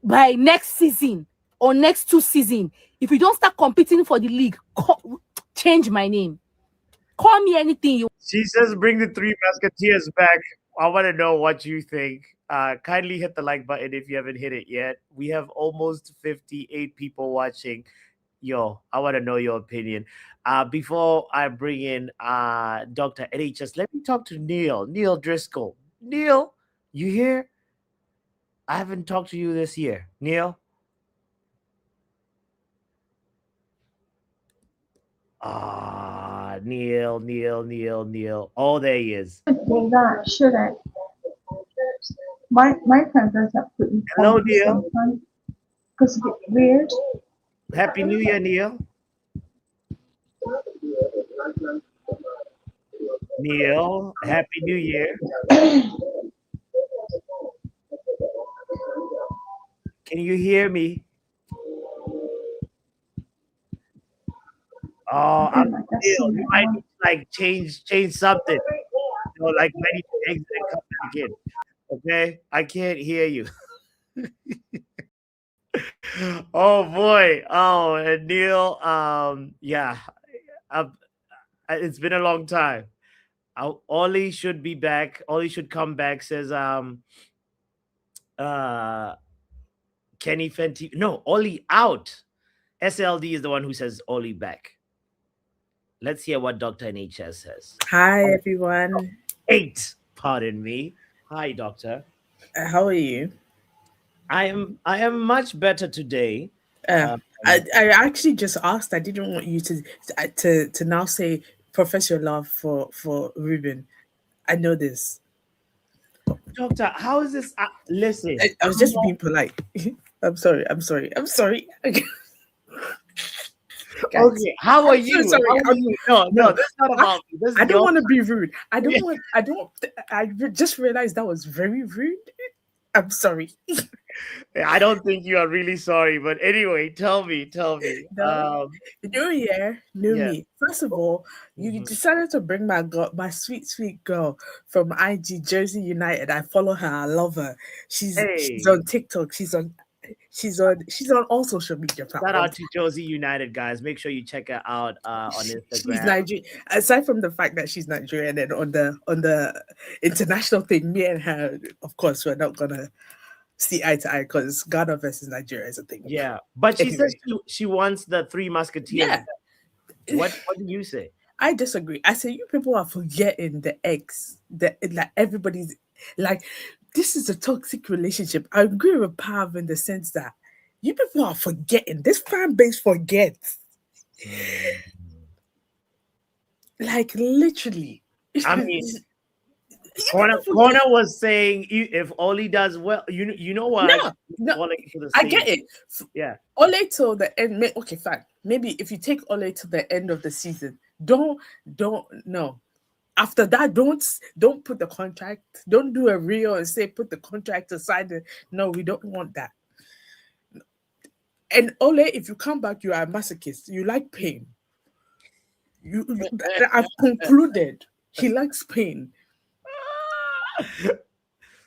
by next season or next 2 seasons, if you don't start competing for the league, change my name. Call me anything you. She says, bring the 3 musketeers back. I want to know what you think. Kindly hit the like button if you haven't hit it yet. We have almost 58 people watching. Yo, I want to know your opinion. Before I bring in Dr. NHS, let me talk to Neil Driscoll. Neil, you here? I haven't talked to you this year. Neil? Neil. Oh, there he is. Say that, should I? My parents have put me Hello, on Neil. because it's a bit weird. Happy New Year, Neil. Neil, Happy New Year. Can you hear me? Oh, I'm Neil. You might need to, like change something. Like I need to exit and come back in. Okay, I can't hear you. Oh boy. Oh, and Neil. Yeah. It's been a long time. Ollie should be back. Ollie should come back. Says Kenny Fenty. No, Ollie out. SLD is the one who says Ollie back. Let's hear what Dr. NHS says. Hi, everyone. 8. Pardon me. Hi, Doctor. How are you? I am much better today. I actually just asked. I didn't want you to now say profess your love for Ruben. I know this. Doctor, how is this? Listen. I was just being polite. I'm sorry. Okay, how are you? Sorry. How are you? No, that's not about me. I don't want to be rude. I just realized that was very rude. I'm sorry. I don't think you are really sorry, but anyway, tell me. No. New year, new me. First of all, you decided to bring my sweet girl from IG Jersey United. I follow her. I love her. She's on TikTok. She's on all social media platforms. Shout out to Jersey United, guys. Make sure you check her out on Instagram. She's Nigerian. Aside from the fact that she's Nigerian, and on the international thing, me and her, of course, we're not gonna see eye to eye because Ghana versus Nigeria is a thing. Yeah, but she says she wants the Three Musketeers. Yeah. What do you say? I disagree. I say you people are forgetting the ex. Like everybody's like. This is a toxic relationship. I agree with Pav in the sense that you people are forgetting. This fan base forgets. Like literally. I mean, Corner was saying if Oli does well, you know what? No, I get it. Yeah. Ole till the end. Okay, fine. Maybe if you take Ole to the end of the season, don't no. After that, don't put the contract. Don't do a reel and say put the contract aside. No, we don't want that. And Ole, if you come back, you are a masochist. You like pain. I've concluded he likes pain.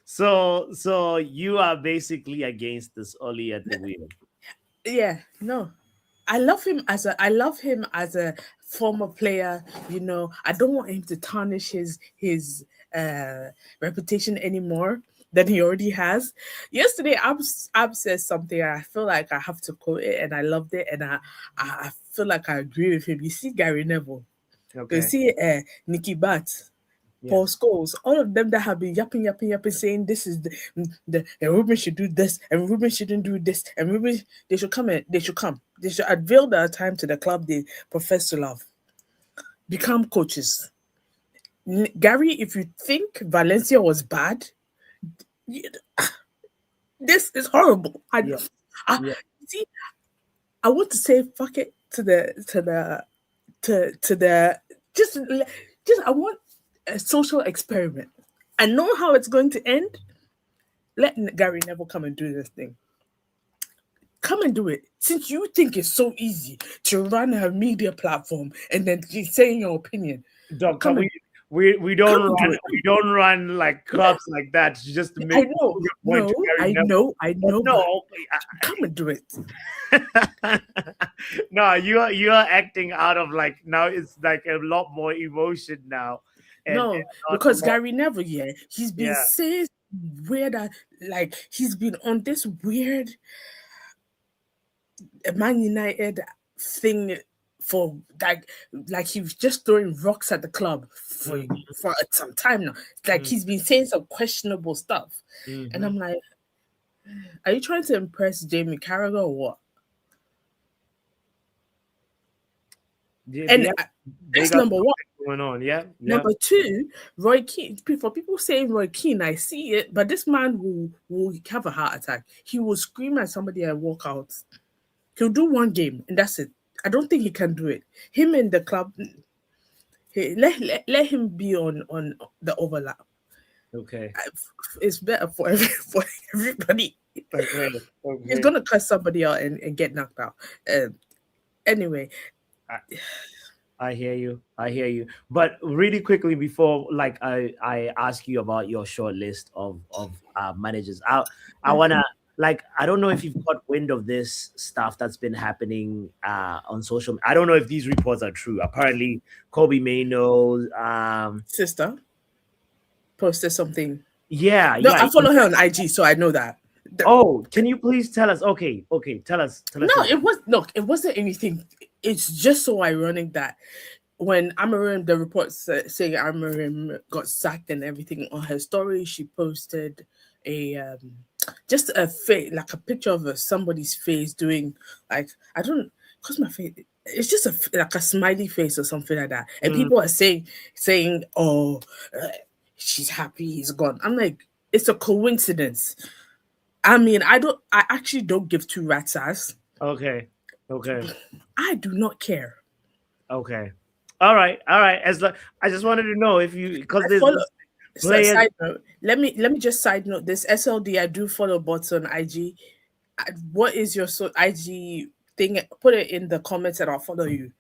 So you are basically against this Oli at the wheel. Yeah, no. I love him as a former player. You know, I don't want him to tarnish his reputation anymore than he already has. Yesterday, Ab said something, and I feel like I have to quote it, and I loved it, and I feel like I agree with him. You see Gary Neville, you see Nicky Butt, Paul Scholes, all of them that have been yapping, saying this is the Ruben should do this, and Ruben shouldn't do this, and Ruben they should come. They should avail their time to the club they profess to love. Become coaches. Gary, if you think Valencia was bad, this is horrible. See, I want to say fuck it to the just I want a social experiment. I know how it's going to end. Let Gary Neville come and do this thing. Come and do it. Since you think it's so easy to run a media platform and then saying your opinion. Doctor, we don't run like clubs like that just to make I know. No, come and do it. No, you are acting out of like now it's like a lot more emotion now. Because Gary Neville, he's been saying weird, like he's been on this weird Man United thing for like he was just throwing rocks at the club for some time now. Like he's been saying some questionable stuff, and I'm like, are you trying to impress Jamie Carragher or what? And that's number one. Going on, yeah. Number two, Roy Keane. For people saying Roy Keane, I see it, but this man will have a heart attack. He will scream at somebody and walk out. He'll do one game and that's it. I don't think he can do it. Him in the club, let him be on the overlap. Okay, it's better for everybody. Okay. He's gonna cut somebody out and get knocked out. Anyway, I hear you. But really quickly before, like, I ask you about your short list of managers, I wanna, like, I don't know if you've got wind of this stuff that's been happening on social. I don't know if these reports are true. Apparently, Kobe Maino's sister posted something. Yeah, no, I follow her on IG, so I know that. Oh, can you please tell us? Okay, tell us. No, it wasn't anything. It's just so ironic that when Amorim, the reports saying Amorim got sacked and everything, on her story, she posted just a face, like a picture of somebody's face doing, like, I don't, because my face, it's just like a smiley face or something like that, and people are saying, oh, she's happy he's gone. I'm like, it's a coincidence. I mean, I actually don't give two rat's ass. Okay. I do not care. Okay. All right. As I just wanted to know if you, because there's side note, let me just side note this. SLD, I do follow bots on IG. What is your IG thing? Put it in the comments and I'll follow you.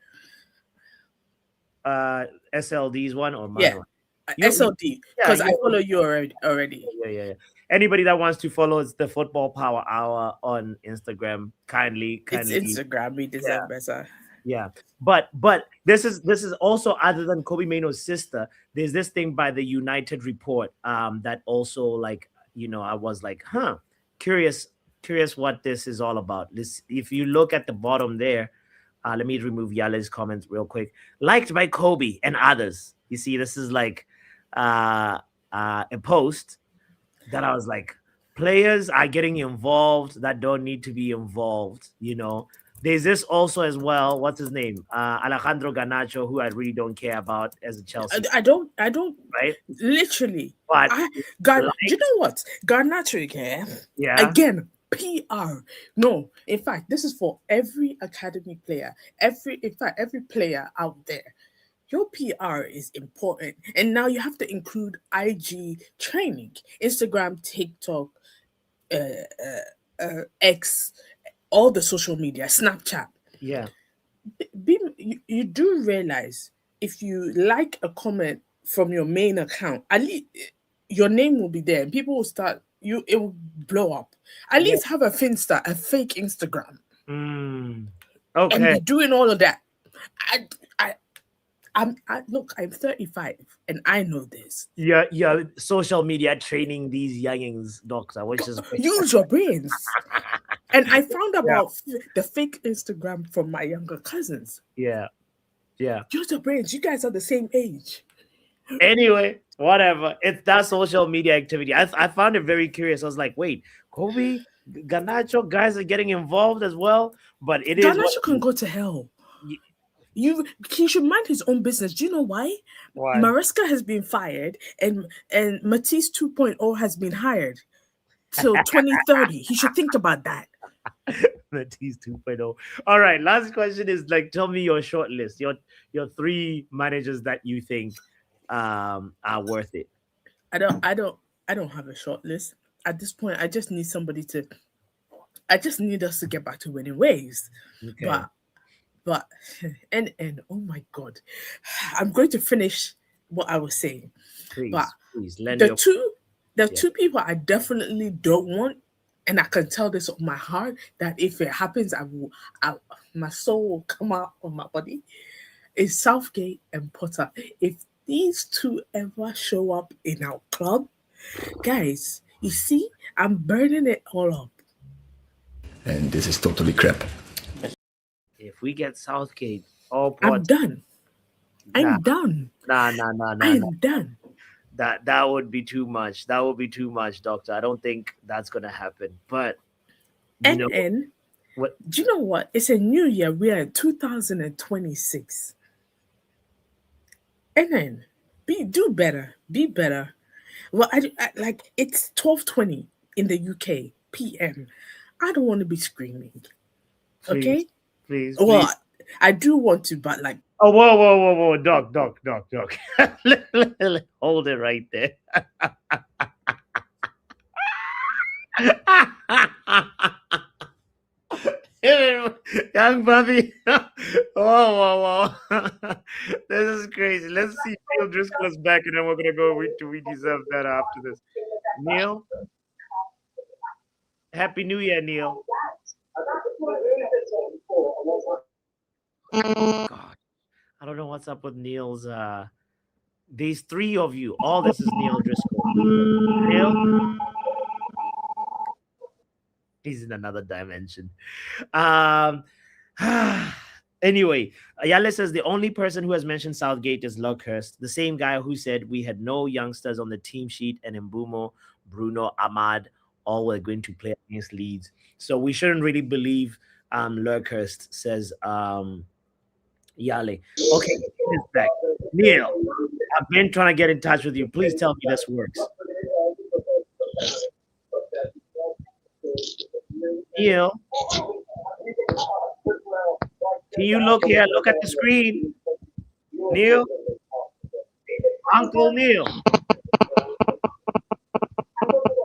SLD's one or mine? Yeah. SLD, because I follow you already. Yeah. Anybody that wants to follow the Football Power Hour on Instagram, kindly. It's Instagram. We deserve better. Yeah, but this is also, other than Kobe Maino's sister, there's this thing by the United Report that also, like, you know, I was like, curious what this is all about. This, if you look at the bottom there, let me remove Yale's comments real quick. Liked by Kobe and others. You see, this is like a post that I was like, players are getting involved that don't need to be involved, you know. There's this also as well. What's his name? Alejandro Garnacho, who I really don't care about as a Chelsea. I don't. Right? Literally. But do you know what? Garnacho, yeah. Again, PR. No, in fact, this is for every academy player. Every player out there. Your PR is important. And now you have to include IG training, Instagram, TikTok, X, all the social media, Snapchat. Yeah. You do realize if you like a comment from your main account, at least your name will be there and people will start, it will blow up. At least have a Finsta, a fake Instagram. Okay. And be doing all of that. Look, I'm 35 and I know this. Yeah, social media training these youngins, doctor, which is use your brains. And I found about the fake Instagram from my younger cousins. Yeah. Use your brains. You guys are the same age. Anyway, whatever. It's that social media activity. I found it very curious. I was like, wait, Kobe, Garnacho, guys are getting involved as well. But Garnacho can go to hell. He should mind his own business. Do you know why? Why? Maresca has been fired and Matisse 2.0 has been hired till 2030. He should think about that. Matisse 2.0. All right. Last question is, like, tell me your short list. Your three managers that you think are worth it. I don't have a short list at this point. I just need us to get back to winning ways. Okay. But and oh my God, I'm going to finish what I was saying. Please, the two people I definitely don't want, and I can tell this on my heart that if it happens, my soul will come out of my body, is Southgate and Potter. If these two ever show up in our club, guys, You see, I'm burning it all up. And this is totally crap. If we get Southgate, all I'm parts. done. Nah, I'm done. nah. I'm done. That would be too much. That would be too much, Doctor. I don't think that's gonna happen. But you know And what? do you know what? It's a new year. We are in 2026. And then do better. Be better. Well, I like it's 12:20 in the UK PM. I don't want to be screaming. Okay? Please. Well, I do want to, but like Oh, whoa, Doc. Hold it right there. Young Bobby. Whoa. This is crazy. Let's see if Neil Driscoll is back, and then we're gonna go to We Deserve Better after this. Neil, Happy New Year, Neil. God, I don't know what's up with Neil's. There's three of you. All this is Neil Driscoll. Neil, he's in another dimension. Anyway, Ayala says the only person who has mentioned Southgate is Luckhurst, the same guy who said we had no youngsters on the team sheet, and Mbumo, Bruno, Ahmad, all were going to play against Leeds. So we shouldn't really believe Luckhurst, says Yale. Okay, it's back. Neil, I've been trying to get in touch with you. Please tell me this works. Neil, can you look here? Look at the screen. Neil? Uncle Neil.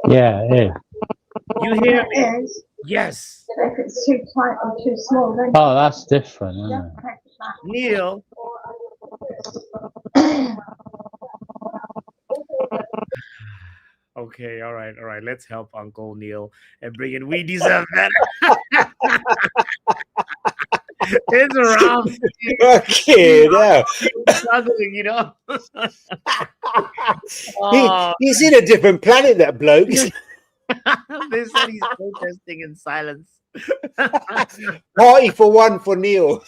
Yeah. You hear me? Is Yes. if it's too tight or too small, then Oh, that's different, isn't don't it? press that. Neil. Okay, all right. Let's help Uncle Neil and bring in We Deserve Better. It's around. Okay, now Struggling, you know. he's in a different planet, that bloke. They said he's protesting in silence. Party for one for Neil.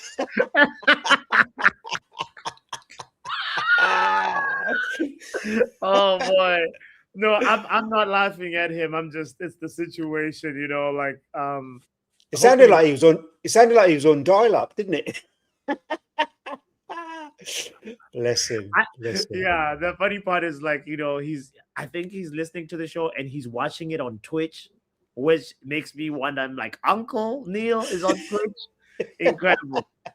Oh boy. No, I'm not laughing at him. It's the situation, you know, like It sounded like he was on dial-up, didn't it? Bless him. Yeah, the funny part is, like, you know, I think he's listening to the show and he's watching it on Twitch, which makes me wonder. I'm like, Uncle Neil is on Twitch.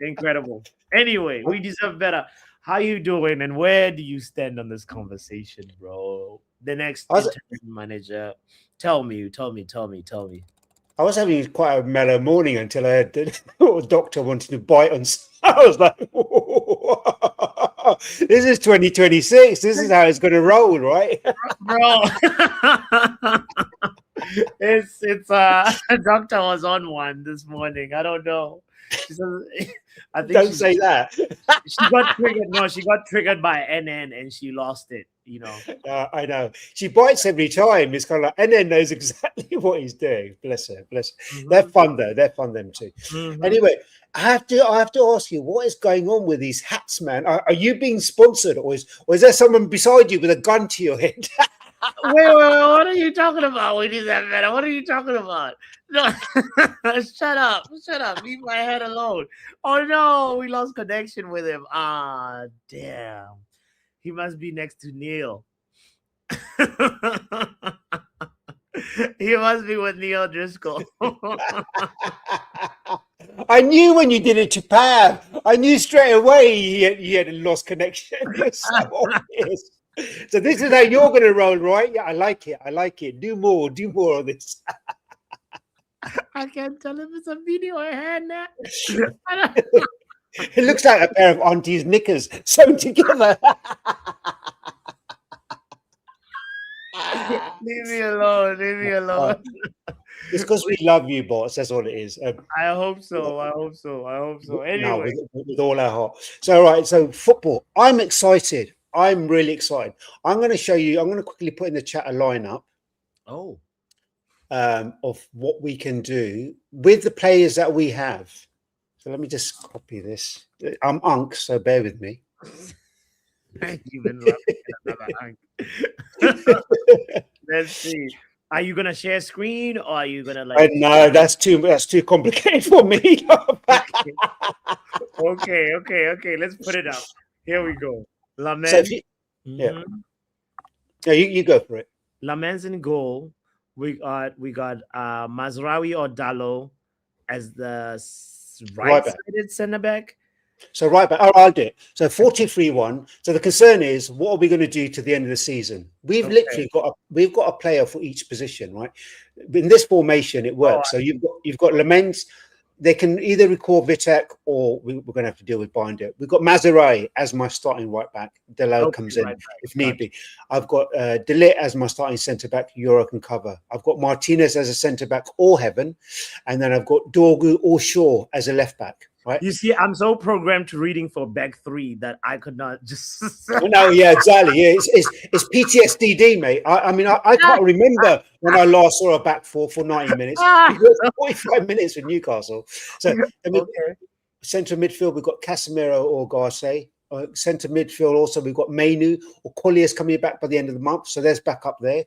Incredible. Anyway, We Deserve Better. How you doing, and where do you stand on this conversation, bro? The next interim manager. Tell me. I was having quite a mellow morning until I heard the doctor wanting to bite on. I was like, this is 2026. This is how it's going to roll, right? Bro. it's doctor was on one this morning. I don't know. I think Don't say that. She got triggered. No, she got triggered by NN and she lost it. You know. I know. She bites every time. It's kind of like, and then knows exactly what he's doing. Bless her. Mm-hmm. They're fun though. They're fun them too. Mm-hmm. Anyway, I have to ask you, what is going on with these hats, man? Are you being sponsored, or is there someone beside you with a gun to your head? Wait, what are you talking about? We Deserve Better. What are you talking about? No, shut up. Leave my head alone. Oh no, we lost connection with him. Ah, damn. He must be next to Neil. He must be with Neil Driscoll. I knew when you did it to Pav. I knew straight away he had a lost connection. So obvious. So this is how you're going to roll, right? Yeah, I like it. Do more of this. I can't tell if it's a video or a hand now. It looks like a pair of auntie's knickers sewn together. Leave me alone. It's because we love you, boss. That's all it is. I hope so. Anyway. No, with all our heart. So, right. So, football. I'm excited. I'm really excited. I'm going to show you. I'm going to quickly put in the chat a lineup. of what we can do with the players that we have. So let me just copy this. I'm Unk, so bear with me. You've been laughing at another Unk. Let's see. Are you gonna share screen or are you gonna like? No, that's too complicated for me. Okay. Let's put it up. Here we go. Lamens. So yeah, you go for it. Lamens in goal. We got Mazraoui or Dallo as the right-sided centre back. So right back. I'll do it. So 4-2-3-1. So the concern is, what are we going to do to the end of the season? We've literally got a player for each position, right? In this formation, it works. So you've got Lamens. They can either recall Vitek or we're going to have to deal with Binder. We've got Mazraoui as my starting right back. Delo comes in if need be. I've got De Ligt as my starting centre back. Euro can cover. I've got Martinez as a centre back or Heaven. And then I've got Dorgu or Shaw as a left back. Right. You see, I'm so programmed to reading for back three that I could not just. No, yeah, exactly. Yeah, it's PTSD, mate. I mean, I can't remember when I last saw a back four for 90 minutes. It was 45 minutes with Newcastle. So, I mean, centre midfield, we've got Casemiro or Garcia. Centre midfield, also, we've got Mainu or Collier's coming back by the end of the month. So there's back up there.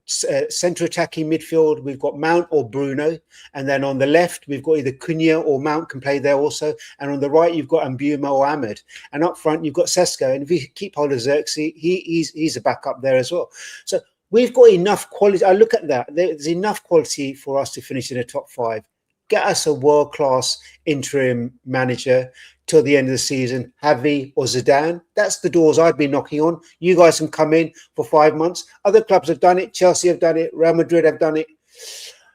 Centre attacking midfield, we've got Mount or Bruno, and then on the left we've got either Cunha or Mount can play there also, and on the right you've got Mbeumo or Ahmed, and up front you've got Sesko, and if you keep hold of Xerxes, he's a backup there as well. So we've got enough quality. I look at that, there's enough quality for us to finish in the top 5. Get us a world-class interim manager till the end of the season, Javi or Zidane. That's the doors I'd be knocking on. You guys can come in for 5 months. Other clubs have done it. Chelsea have done it. Real Madrid have done it.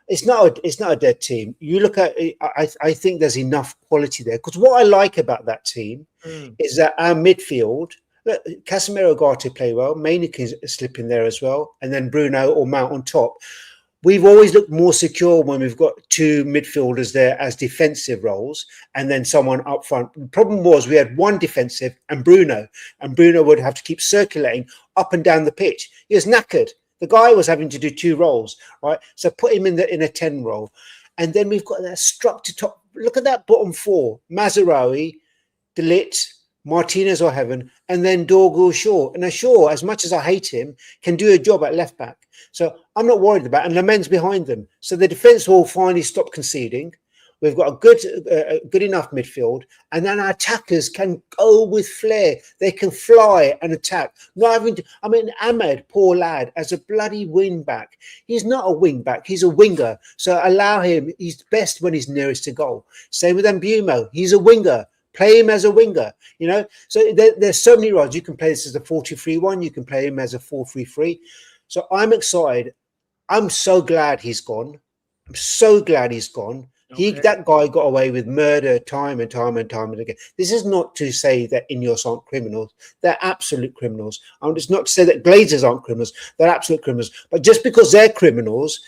It's not a dead team. You look at it, I think there's enough quality there. Because what I like about that team is that our midfield, look, Casemiro Ugarte play well. Mainu can slip in there as well. And then Bruno or Mount on top. We've always looked more secure when we've got 2 midfielders there as defensive roles and then someone up front. The problem was we had one defensive and Bruno would have to keep circulating up and down the pitch. He was knackered. The guy was having to do 2 roles, right? So put him in a 10 role. And then we've got that structure top. Look at that bottom 4. Mazraoui, De Ligt, Martinez or Heaven, and then Dorgu Shaw. And Shaw, as much as I hate him, can do a job at left back. So I'm not worried about it. And Lamens behind them. So the defence will finally stop conceding. We've got a good enough midfield. And then our attackers can go with flair. They can fly and attack. Not having to, I mean, Ahmed, poor lad, as a bloody wing back. He's not a wing back. He's a winger. So allow him. He's best when he's nearest to goal. Same with Mbeumo. He's a winger. Play him as a winger, you know. So there's so many roles. You can play this as a 4-2-3-1. You can play him as a 4-3-3. So I'm excited. I'm so glad he's gone. I'm so glad he's gone. Okay. That guy got away with murder time and time again. This is not to say that Ineos aren't criminals. They're absolute criminals. It's not to say that Glazers aren't criminals. They're absolute criminals. But just because they're criminals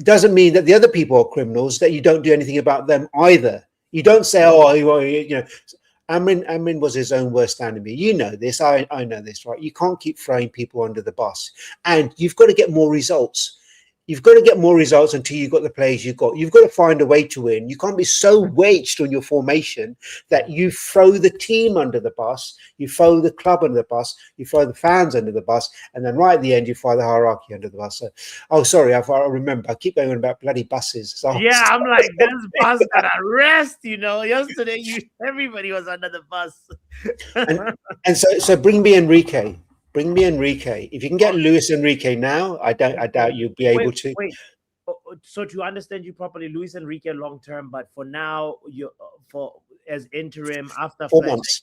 doesn't mean that the other people are criminals, that you don't do anything about them either. You don't say, oh, you know, Amorim was his own worst enemy. You know this. I know this, right? You can't keep throwing people under the bus. And you've got to get more results. You've got to get more results until you've got the players you've got. You've got to find a way to win. You can't be so wedged on your formation that you throw the team under the bus, you throw the club under the bus, you throw the fans under the bus, and then right at the end, you throw the hierarchy under the bus. So, oh, sorry, I remember. I keep going on about bloody buses. So yeah, I'm like, there's bus at a rest, you know. Yesterday, everybody was under the bus. and so bring me Enrique. Bring me Enrique. If you can get Luis Enrique now, I doubt you'll be able to. Wait. So to understand you properly, Luis Enrique long term, but for now, you as interim after 4 Fletcher. months.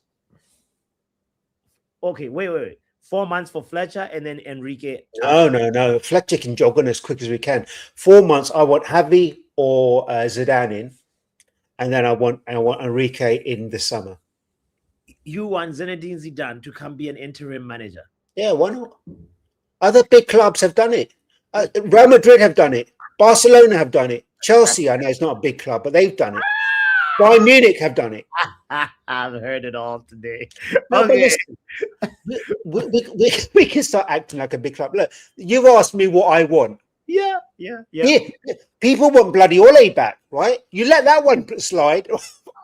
Okay, wait. 4 months for Fletcher and then Enrique. No. Fletcher can jog on as quick as we can. 4 months. I want Javi or Zidane in, and then I want Enrique in the summer. You want Zinedine Zidane to come be an interim manager? Yeah, why not? Other big clubs have done it. Real Madrid have done it. Barcelona have done it. Chelsea, I know it's not a big club, but they've done it. Bayern Munich have done it. I've heard it all today. No, Okay. we can start acting like a big club. Look, you've asked me what I want. Yeah. Yeah, people want bloody Ole back, right? You let that one slide.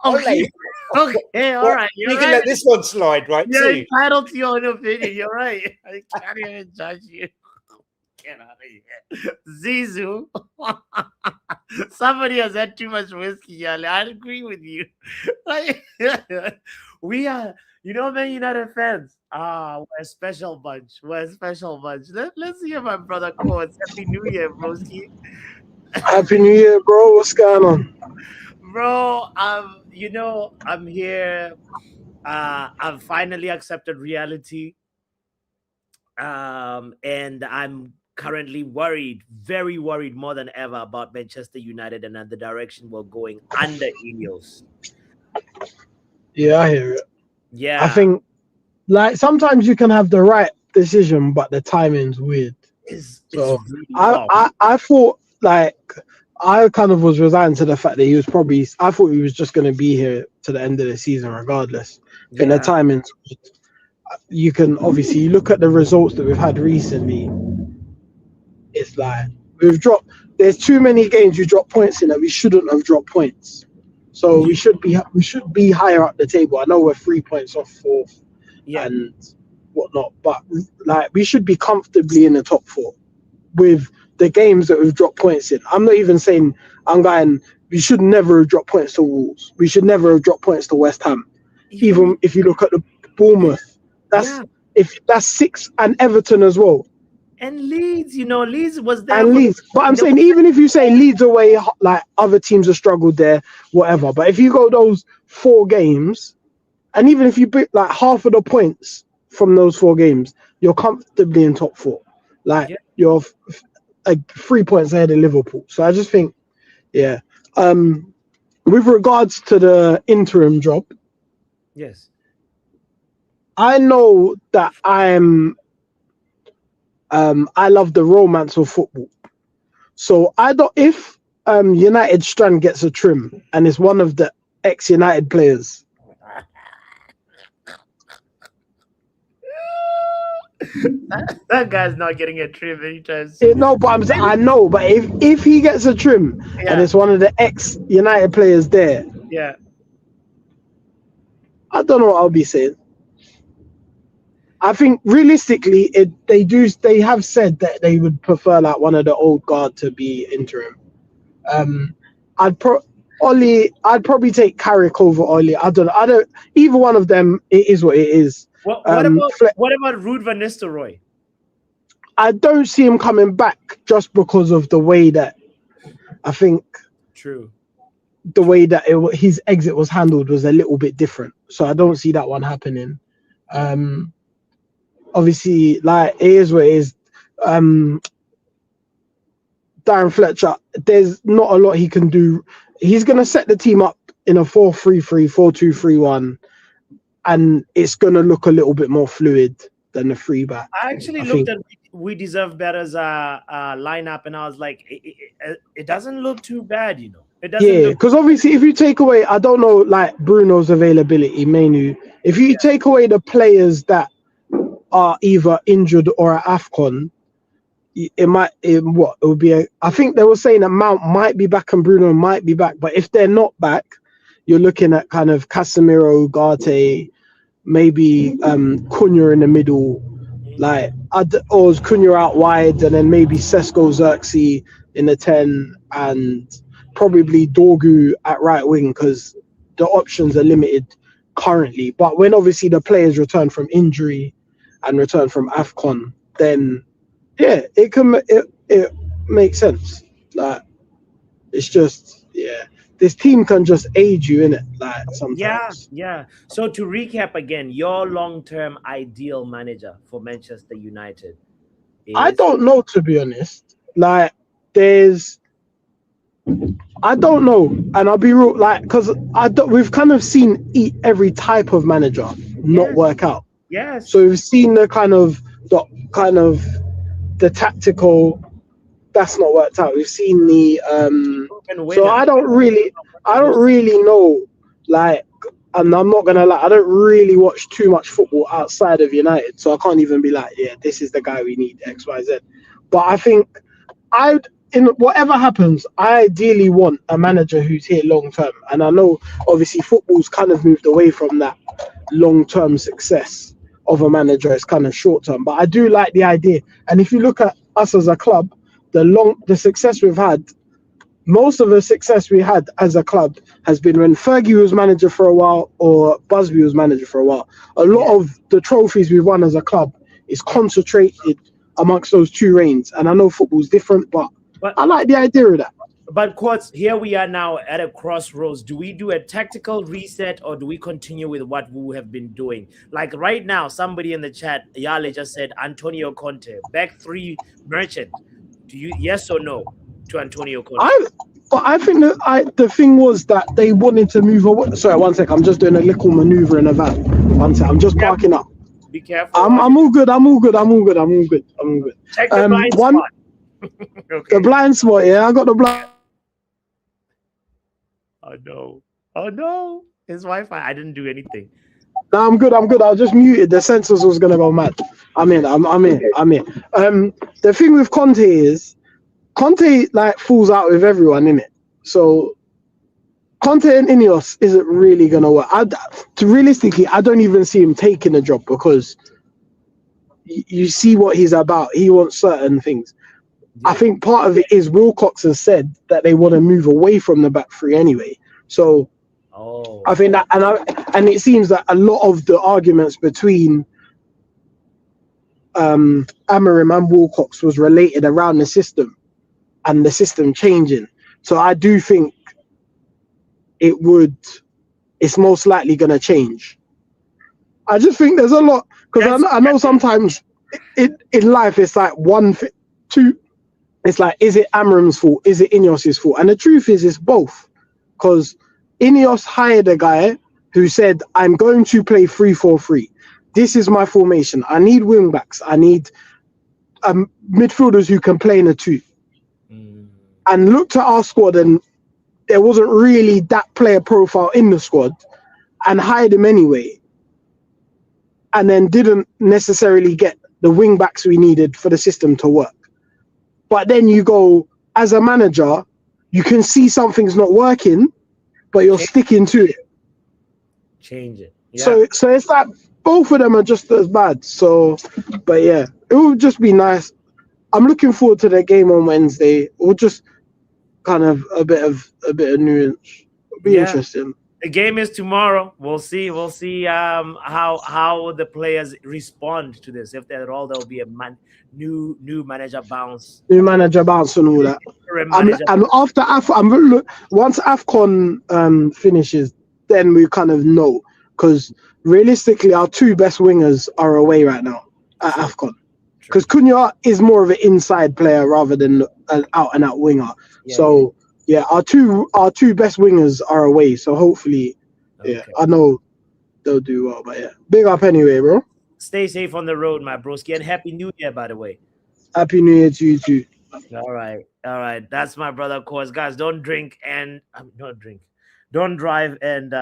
Okay. Okay, all right. You can let this one slide, right? You're Too. entitled to your own opinion. You're right. I can't even judge you. Get out of here. Zizou. Somebody has had too much whiskey, Yale. I agree with you. Like, we are, Man United fans. We're a special bunch. Let's hear my brother quotes. Happy New Year, broski. Happy New Year, bro. What's going on? Bro, I'm here. I've finally accepted reality. And I'm currently worried, very worried more than ever about Manchester United and the direction we're going under Ineos. Yeah, I hear it. Yeah. I think, like, sometimes you can have the right decision, but the timing's weird. Really I thought, like, I kind of was resigned to the fact that I thought he was just going to be here to the end of the season regardless. Yeah. And the timing's weird. You can obviously look at the results that we've had recently. It's like there's too many games you drop points in that we shouldn't have dropped points. So we should be higher up the table. I know we're 3 points off fourth and whatnot, but like we should be comfortably in the top four with the games that we've dropped points in. I'm not even saying we should never have dropped points to Wolves. We should never have dropped points to West Ham. Even if you look at the Bournemouth, that's 6, and Everton as well. And Leeds, Leeds was there. And Leeds. But I'm saying, even if you say Leeds away, like other teams have struggled there, whatever. But if you go those 4 games, and even if you pick like half of the points from those 4 games, you're comfortably in top 4. Like you're 3 points ahead of Liverpool. So I just think, with regards to the interim job, yes, I know that I love the romance of football. So if United Strand gets a trim and it's one of the ex-United players, that guy's not getting a trim anytime soon. No, but I'm saying I know. But if he gets a trim and it's one of the ex-United players there, I don't know what I'll be saying. I think realistically, they have said that they would prefer like one of the old guard to be interim. I'd probably take Carrick over Oli. I don't. Either one of them. It is what it is. What about Ruud van Nistelrooy? I don't see him coming back just because of the way that I think. True. The way that his exit was handled was a little bit different, so I don't see that one happening. Obviously, like it is what it is. Darren Fletcher, there's not a lot he can do. He's going to set the team up in a 4-3-3, 4-2-3-1, and it's going to look a little bit more fluid than the 3-back. I actually looked at We Deserve Better's lineup, and I was like, it doesn't look too bad, It doesn't. Because obviously, if you take away, I don't know, like Bruno's availability, Manu. If you take away the players that are either injured or at AFCON, I think they were saying that Mount might be back and Bruno might be back, but if they're not back, you're looking at kind of Casemiro, Ugarte, maybe Cunha in the middle, or Cunha out wide, and then maybe Sesko Xerxes in the 10, and probably Dorgu at right wing, because the options are limited currently. But when obviously the players return from injury and return from AFCON, then it makes sense. Like it's just this team can just aid you in it, like sometimes. Yeah. So to recap again, your long-term ideal manager for Manchester United is... I don't know, to be honest. Like I don't know, and I'll be real, like, because we've kind of seen every type of manager not work out. Yes. So we've seen the tactical, that's not worked out. We've seen so I don't really know, like, and I'm not gonna lie, I don't really watch too much football outside of United, so I can't even be like, this is the guy we need, XYZ. But I think in whatever happens, I ideally want a manager who's here long term. And I know obviously football's kind of moved away from that long term success of a manager. It's kind of short term, but I do like the idea. And if you look at us as a club, the success we've had, most of the success we had as a club has been when Fergie was manager for a while or Busby was manager for a while. A lot of the trophies we've won as a club is concentrated amongst those two reigns. And I know football's different, but I like the idea of that. But Quartz, here we are now at a crossroads. Do we do a tactical reset or do we continue with what we have been doing? Like right now, somebody in the chat, Yale just said Antonio Conte, back three merchant. Do you yes or no to Antonio Conte? I think that the thing was that they wanted to move away. Sorry, one sec. I'm just doing a little maneuver in a van. One sec. I'm just parking up. Be careful. I'm all good. I'm all good. Check the blind spot. Okay. The blind spot. Yeah, I got the blind. Oh no. His Wi-Fi. I didn't do anything. No, I'm good. I was just muted. The sensors was gonna go mad. I'm in. The thing with Conte is Conte like falls out with everyone, innit? So Conte and Ineos isn't really gonna work. Realistically, I don't even see him taking the job because you see what he's about. He wants certain things. Yeah. I think part of it is Wilcox has said that they want to move away from the back three anyway. So I think that, and it seems that a lot of the arguments between Amorim and Wilcox was related around the system and the system changing. So I do think it's most likely going to change. I just think there's a lot, because I know sometimes in life it's like two. It's like, is it Amorim's fault? Is it Ineos' fault? And the truth is, it's both. Because Ineos hired a guy who said, I'm going to play 3-4-3. This is my formation. I need wing backs. I need midfielders who can play in a two. And looked at our squad, and there wasn't really that player profile in the squad, and hired him anyway. And then didn't necessarily get the wing backs we needed for the system to work. But then you go, as a manager, you can see something's not working, but you're sticking to it. Change it. Yeah. So it's like both of them are just as bad. So, but yeah, it would just be nice. I'm looking forward to the game on Wednesday. We'll just kind of a bit of nuance. It'll be interesting. The game is tomorrow. We'll see. How the players respond to this. If they're all, there'll be a new manager bounce. New manager bounce and all that. And after once AFCON finishes, then we kind of know, because realistically, our two best wingers are away right now at AFCON. Because Cunha is more of an inside player rather than an out and out winger. Yeah, so. Yeah, our two best wingers are away, so hopefully, I know they'll do well. But yeah, big up anyway, bro. Stay safe on the road, my broski, and Happy New Year, by the way. Happy New Year to you too. All right. That's my brother, of course. Guys, don't drink and don't drive and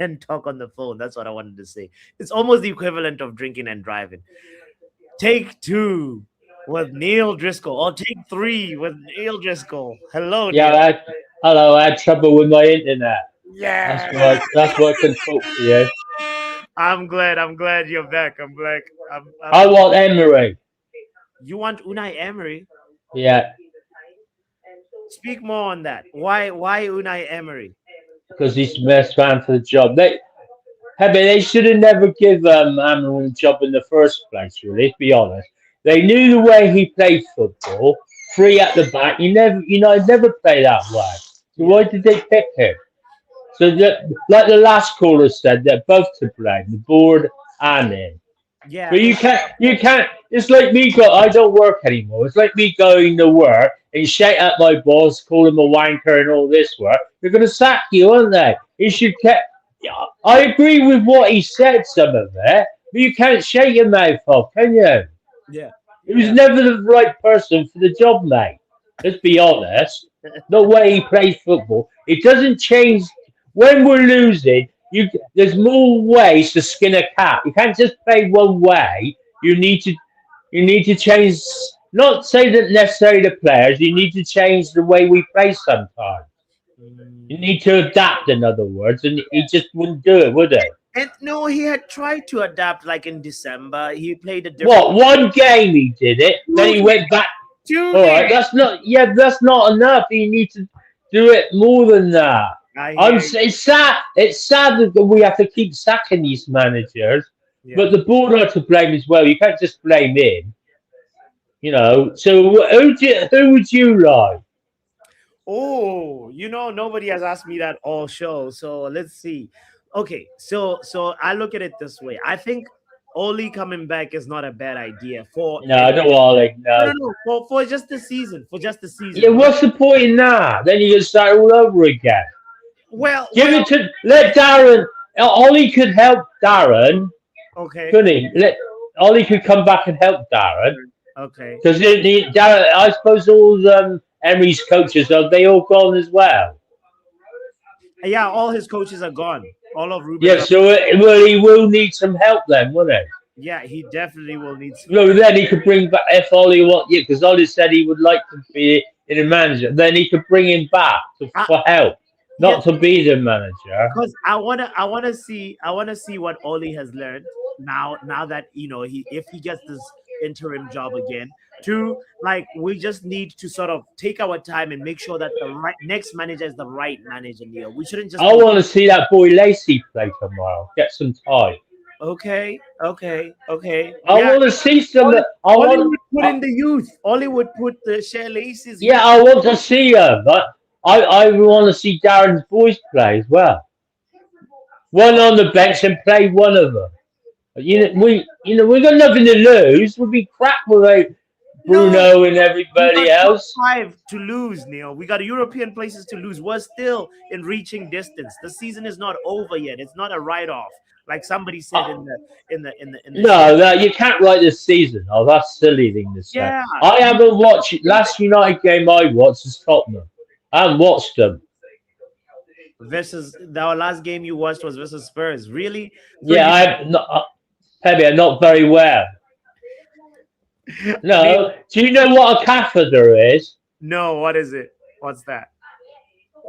and talk on the phone. That's what I wanted to say. It's almost the equivalent of drinking and driving. Take 2. With Neil Driscoll, or take 3 with Neil Driscoll. Hello, Neil. Yeah, I had trouble with my internet. Yeah, that's why I couldn't talk to you. I'm glad you're back. I want Emery. You want Unai Emery? Yeah. Speak more on that. Why Unai Emery? Because he's the best man for the job. They should have never given Amorim a job in the first place. Really, to be honest. They knew the way he played football, 3 at the back. I'd never play that way. So why did they pick him? So like the last caller said, they're both to blame, the board and him. Yeah. But you can't. It's like me I don't work anymore. It's like me going to work and shout at my boss, call him a wanker and all this work. They're going to sack you, aren't they? You should I agree with what he said, some of it, but you can't shake your mouth off, can you? Yeah. He was never the right person for the job, mate. Let's be honest. The way he plays football, it doesn't change. When we're losing, there's more ways to skin a cat. You can't just play one way. You need to change not say that necessarily the players. You need to change the way we play sometimes. You need to adapt, in other words, and he just wouldn't do it, would he? And no, he had tried to adapt like in December. He played a different. What, one game he did it, then he went back. All right, that's not enough. You need to do it more than that. It's sad. It's sad that we have to keep sacking these managers, but the board are to blame as well. You can't just blame him. You know. So who would you like? Oh, nobody has asked me that all show. So let's see. Okay, so I look at it this way. I think Oli coming back is not a bad idea for. No, I don't want No. For just the season. Yeah, what's the point in that? Then you can start all over again. Well, let Darren. Oli could help Darren. Okay. Couldn't he? Oli could come back and help Darren. Okay. Because Darren, I suppose all Emery's coaches they all gone as well. Yeah, all his coaches are gone. All of Ruben. Yeah, so he will need some help then, won't he? Yeah, he definitely will need some. No, then he could bring back if Oli because Oli said he would like to be in a manager. Then he could bring him back for help, not to be the manager. Because I wanna see what Oli has learned now that if he gets this interim job again. Two, we just need to sort of take our time and make sure that the next manager is the right manager. Neil, we shouldn't just. I want to see that boy Lacey play tomorrow. Get some time. Okay. I want to see some. Oli would put in the youth. Oli would put the Share Laces. Yeah, I want to see them, but I want to see Darren's boys play as well. One on the bench and play one of them. We got nothing to lose. We'll be crap without Bruno and everybody else. 5 to lose, Neil. We got European places to lose. We're still in reaching distance. The season is not over yet. It's not a write-off, like somebody said in the. No, you can't write this season. Oh, that's silly thing to say. Yeah. I haven't watched last United game I watched is Tottenham. I haven't watched them. Our last game you watched was versus Spurs. Really? Yeah, I'm not very well. No. Do you know what a catheter is? No, what is it? What's that?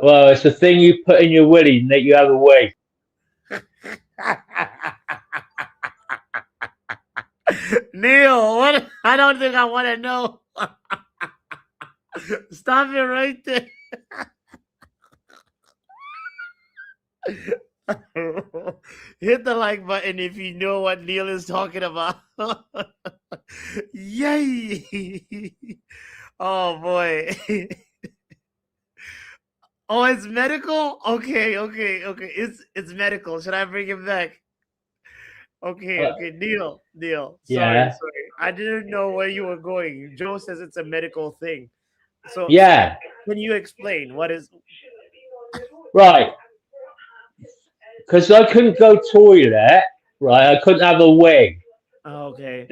Well, it's a thing you put in your willy and that you have a wee. Neil, what? I don't think I want to know. Stop it right there. Hit the like button if you know what Neil is talking about. Yay! Oh boy. Oh, it's medical? Okay. It's medical. Should I bring him back? Okay. Neil. Sorry. I didn't know where you were going. Joe says it's a medical thing. So yeah. Can you explain what is right? Because I couldn't go toilet, right? I couldn't have a wee. Okay.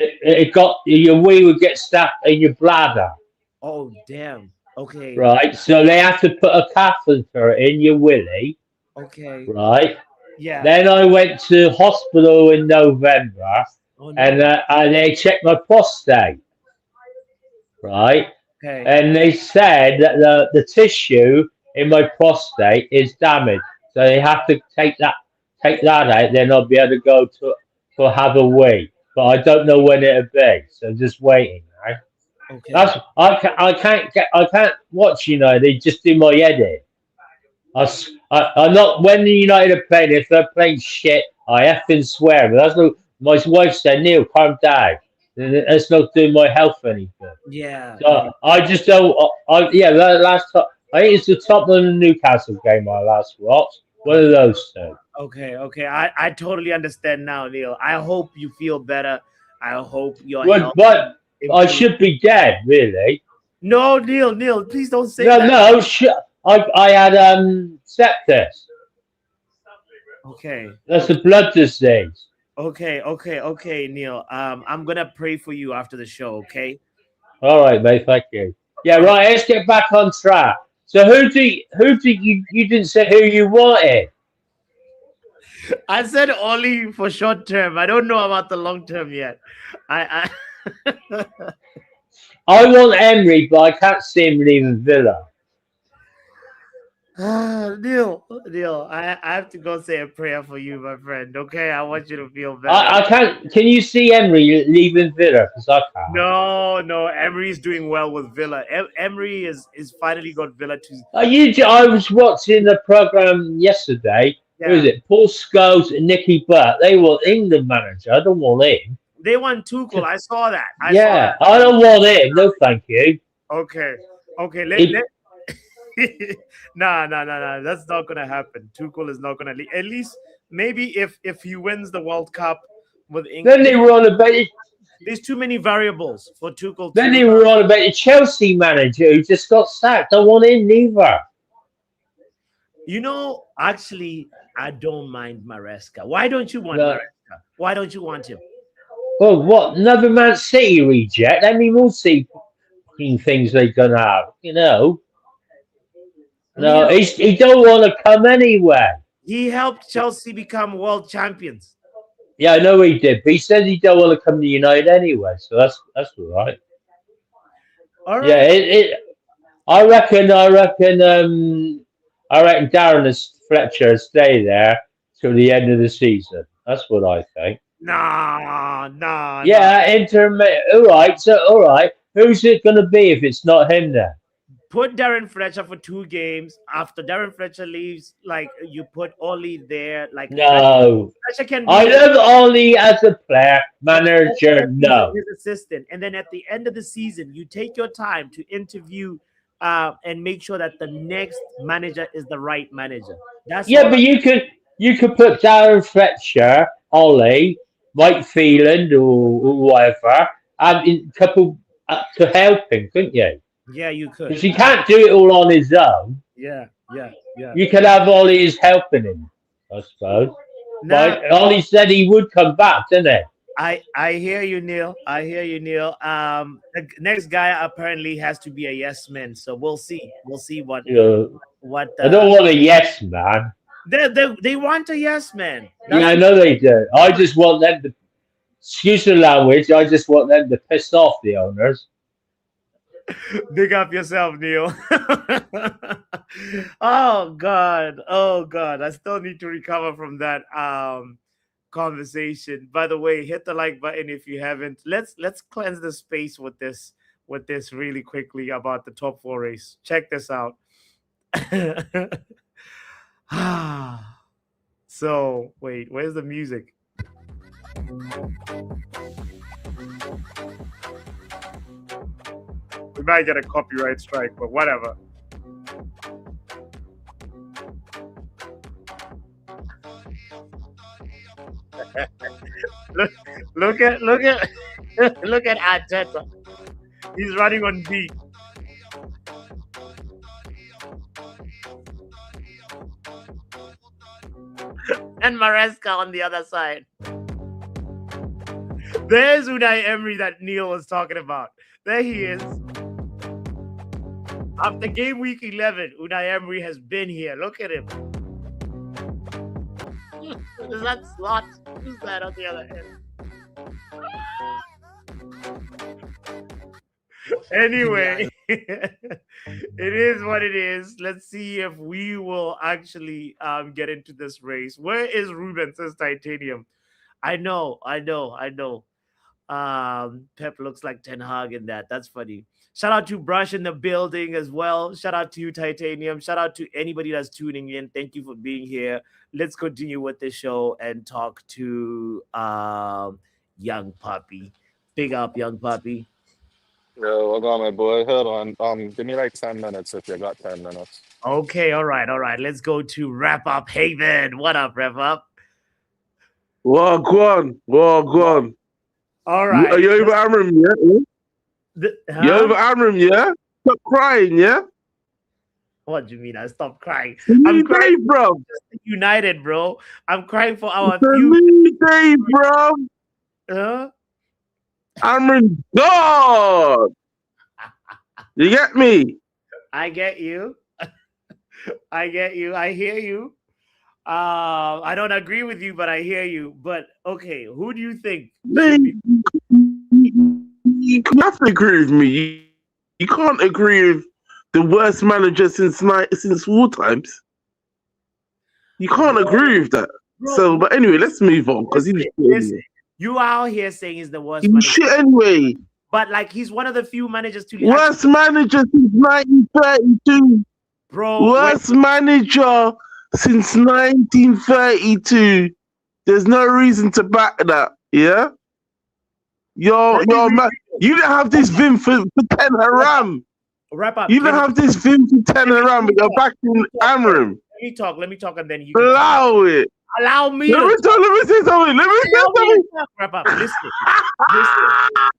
Your wee would get stuck in your bladder. Oh, damn. Okay. Right. So they have to put a catheter in your willy. Okay. Right. Yeah. Then I went to hospital in November, and they checked my prostate. Right. Okay. And they said that the tissue in my prostate is damaged, so they have to take that out. Then I'll be able to go to have a wee, but I don't know when it'll be. So just waiting, right? Okay. That's I can't watch United. They just do my head in. I'm not when the United are playing. If they're playing shit, I effing swear. But that's no. My wife said, "Neil, calm down. It's not doing my health any good." Yeah. So I just don't. That last time I think it's the Tottenham and Newcastle game I last watched. One of those two. Okay. I totally understand now, Neil. I hope you feel better. I hope your But health I should be dead, really. No, Neil, please don't say that. No, I had sepsis. Okay. That's a blood disease. Okay, Neil. I'm gonna pray for you after the show, okay? All right, mate, thank you. Yeah, right, let's get back on track. So who do you didn't say who you wanted? I said Oli for short term. I don't know about the long term yet. I want Emery, but I can't see him leaving Villa. Neil, I have to go say a prayer for you, my friend. Okay, I want you to feel better. I can't. Can you see Emery leaving Villa? Because I can't. No, Emery's doing well with Villa. Emery is finally got Villa to. I was watching the program yesterday. Yeah. Who is it? Paul Scholes and Nicky Butt. They want England manager. I don't want him. They want Tuchel. I saw that. I don't want him. No, thank you. Okay. Nah. That's not gonna happen. Tuchel is not gonna leave. At least maybe if he wins the World Cup with England. Then they were on about it. There's too many variables for Tuchel. Then they were on about the Chelsea manager who just got sacked. I want him neither. You know, actually, I don't mind Maresca. Why don't you want Maresca? Why don't you want him? Well, what? Another Man City reject? I mean, we'll see things they're gonna have, you know. No, he don't want to come anywhere. He helped Chelsea become world champions. Yeah, I know he did, but he said he don't want to come to United anyway, so that's all right. All right. Yeah, I reckon Darren Fletcher stay there till the end of the season. That's what I think. Nah. Yeah, Interim. All right. Who's it going to be if it's not him then? Put Darren Fletcher for 2 games. After Darren Fletcher leaves, like you put Oli there. Like no, Fletcher can. I love Oli as a player, manager. No, his assistant, and then at the end of the season, you take your time to interview and make sure that the next manager is the right manager. That's but you could put Darren Fletcher, Oli, Mike Phelan, or whatever, in couple to help him, couldn't you? Yeah, you could. Because he can't do it all on his own. Yeah. You could have Oli as helping him, I suppose. But Oli said he would come back, didn't he? I hear you, Neil. The next guy apparently has to be a yes man. So we'll see. What. I don't want a yes man. They want a yes man. I know they do. I just want them to. Excuse the language. I just want them to piss off the owners. Big up yourself, Neil. Oh God. I still need to recover from that conversation. By the way, hit the like button if you haven't. Let's cleanse the space with this really quickly about the top 4 race. Check this out. So wait, where's the music? We might get a copyright strike, but whatever. look at Arteta. He's running on beat. And Maresca on the other side. There's Unai Emery that Neil was talking about. There he is. After game week 11, Unai Emery has been here. Look at him. Is that Slot? Who's that on the other end? Anyway, it is what it is. Let's see if we will actually get into this race. Where is Ruben? Says Titanium. I know. Pep looks like Ten Hag in that. That's funny. Shout out to Brush in the building as well. Shout out to you, Titanium. Shout out to anybody that's tuning in. Thank you for being here. Let's continue with the show and talk to Young Puppy. Big up, Young Puppy. Yo, what's on, my boy? Hold on. Give me like 10 minutes if you got 10 minutes. Okay, all right. Let's go to Wrap Up Haven. What up, Wrap Up? Well, go on. All right. Are you over Amorim, yeah? You over Amorim, yeah? Stop crying, yeah? What do you mean? I stopped crying. I'm crying, bro. United, bro. I'm crying for our Dave, bro. Huh? Amorim, God. You get me? I get you. I hear you. I don't agree with you, but I hear you. But okay, who do you think? you have to agree with me. You can't agree with the worst manager since war times. You can't agree with that. So, but anyway, let's move on because you out here saying he's the worst manager. Shit anyway. But like he's one of the few managers to worst manager since 1932. Bro, worst manager since 1932. There's no reason to back that. Yeah. You didn't have this vim for 10 haram. Wrap up. You didn't have this vim for 10 haram, but you're back in Amorim. Let me talk, and then you can allow it. Allow me. Let me say something. Wrap up. Listen.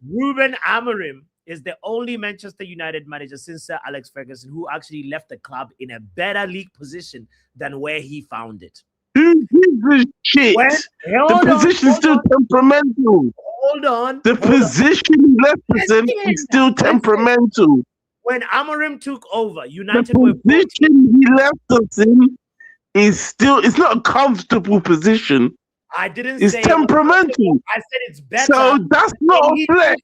Ruben Amorim is the only Manchester United manager since Sir Alex Ferguson who actually left the club in a better league position than where he found it. Who gives a shit? The position is still temperamental. Hold on. The position he left us in is still temperamental. When Amorim took over, United the position he left us in is still, it's not a comfortable position. I didn't it's say temperamental. I said it's better. So that's not a flex.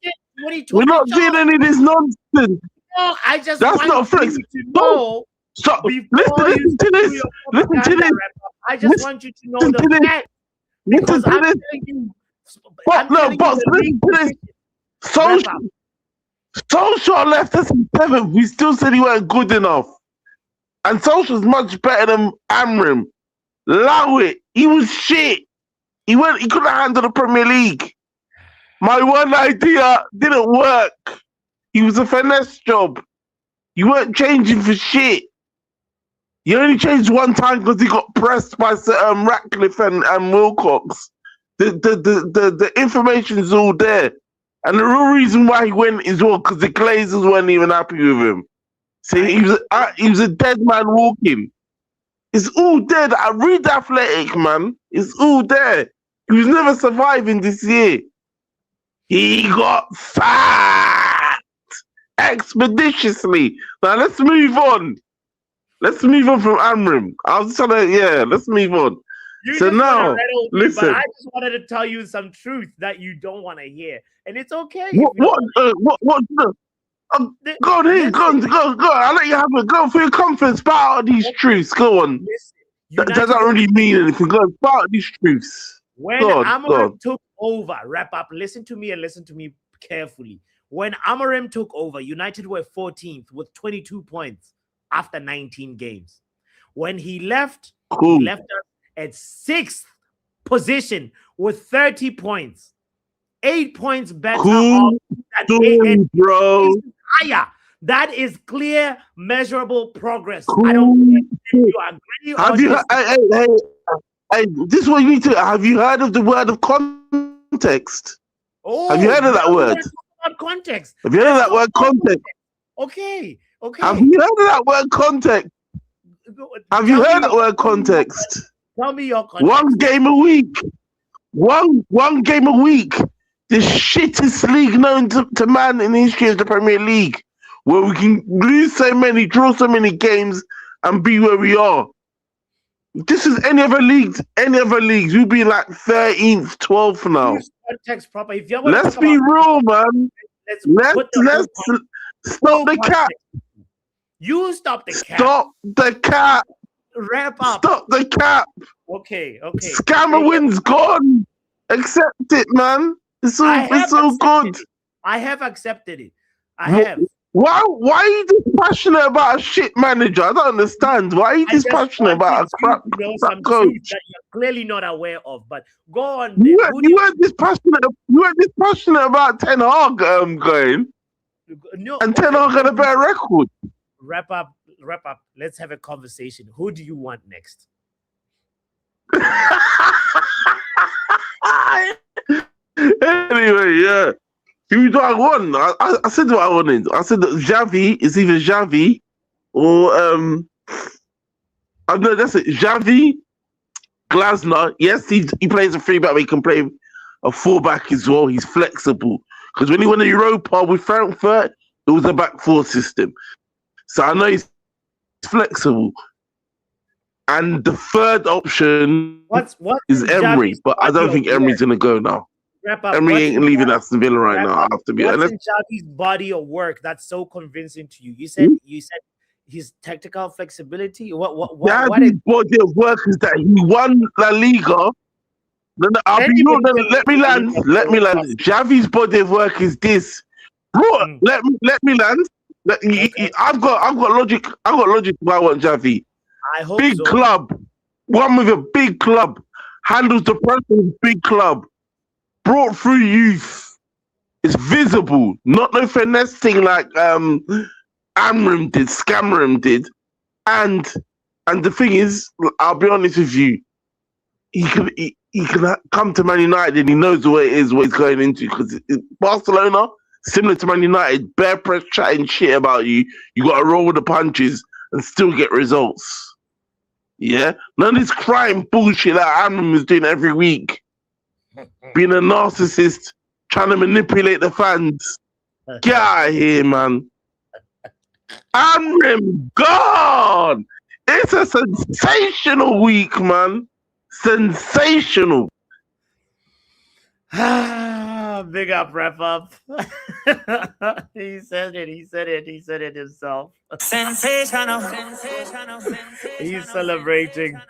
We're not doing any of this nonsense. No, I just that's not flex. No. Stop. Listen to this. Listen to this. I just want you to know the fact. Listen to this. Listen to this. Solskjær left us in 7th. We still said he weren't good enough. And Solskjær's much better than Amorim. Allow it. He was shit. He couldn't handle the Premier League. My one idea didn't work. He was a finesse job. You weren't changing for shit. You only changed one time because he got pressed by Ratcliffe and Wilcox. The information's all there. And the real reason why he went is because the Glazers weren't even happy with him. See, he was a dead man walking. It's all dead. I read the Athletic, man. It's all there. He was never surviving this year. He got sacked expeditiously. Now let's move on. Let's move on from Amorim. I was trying to, let's move on. So now, listen. But I just wanted to tell you some truth that you don't want to hear, and it's okay. What? Go on here. Go on. I'll let you have it. Go for your conference. Spout out these truths. Go on. That doesn't really mean anything. Go on. Spout out these truths. When Amorim took over, wrap up. Listen to me and listen to me carefully. When Amorim took over, United were 14th with 22 points after 19 games. When he left, he left us at 6th position with 30 points. 8 points better bro. Higher. That is clear, measurable progress. I don't care if you agree have you hey, this is what you need to have you heard of the word of context? Have you heard of that word? Context. Have you heard of that word context? Okay. Have you heard of that word context? Have you heard that word context? Tell me your context. One game a week. One game a week. The shittest league known to man in the history of the Premier League, where we can lose so many, draw so many games, and be where we are. This is any other leagues, we'll be like 13th, 12th now. Context proper. If let's be real, man. Let's stop the cap. You stop the cap. Stop the cap. Wrap up. Stop the cap. Okay. Scammer wins gone. Accept it, man. It's all good. I have accepted it. I have. Why are you this passionate about a shit manager? I don't understand. Why are you this passionate about a crap coach that you're clearly not aware of? But go on. You weren't this passionate. You weren't this passionate about Ten Hag going. No, and Ten Hag had a better record. Wrap up. Let's have a conversation. Who do you want next? Anyway, yeah. Who do I want? I said what I wanted. I said that Xavi is either Xavi or I know that's it. Xavi, Glasner. Yes, he plays a 3-back, but he can play a 4-back as well. He's flexible. Because when he won the Europa with Frankfurt, it was a back 4 system. So I know he's flexible. And the third option is Emery, but I don't think Emery's gonna go now. Wrap up. Emery ain't leaving Aston Villa right now. I have to be What's honest. in Xavi's body of work that's so convincing to you? You said his tactical flexibility. What Xavi's body of work is that he won La Liga. No, I'll be real. Let me land. Let me land. Xavi's body of work is this. Bro, let me land. I've got logic. I've got logic why I want Xavi. I hope big so. Club. One with a big club. Handles the pressure with a big club. Brought through youth. It's visible. Not no finesse thing like Amram did, Scamram did. And the thing is, I'll be honest with you, he can come to Man United and he knows what it is, what he's going into. Because Barcelona, similar to Man United, bare press chatting shit about you. You got to roll with the punches and still get results. Yeah? None of this crime bullshit that Amram is doing every week. Being a narcissist, trying to manipulate the fans. Get out of here, man. Amram, God! It's a sensational week, man. Sensational. Big up, wrap up. He said it himself. Sensational. He's celebrating.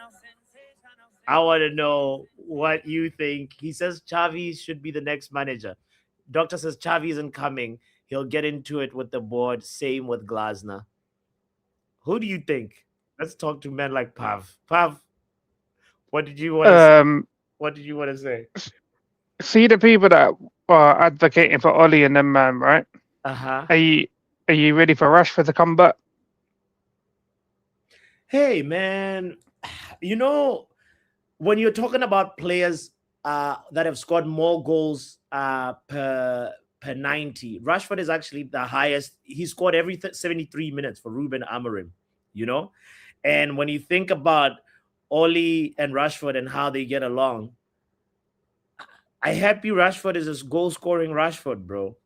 I want to know what you think. He says Xavi should be the next manager. Doctor says Xavi isn't coming. He'll get into it with the board. Same with Glasner. Who do you think? Let's talk to men like Pav. Pav, what did you want to say? What did you want to say? See the people that are advocating for Ollie and them, man, right? Uh-huh. Are you ready for Rashford to come back? Hey, man. You know, when you're talking about players that have scored more goals per 90, Rashford is actually the highest. He scored every 73 minutes for Ruben Amorim, you know? And when you think about Oli and Rashford and how they get along, I happy Rashford is a goal-scoring Rashford, bro.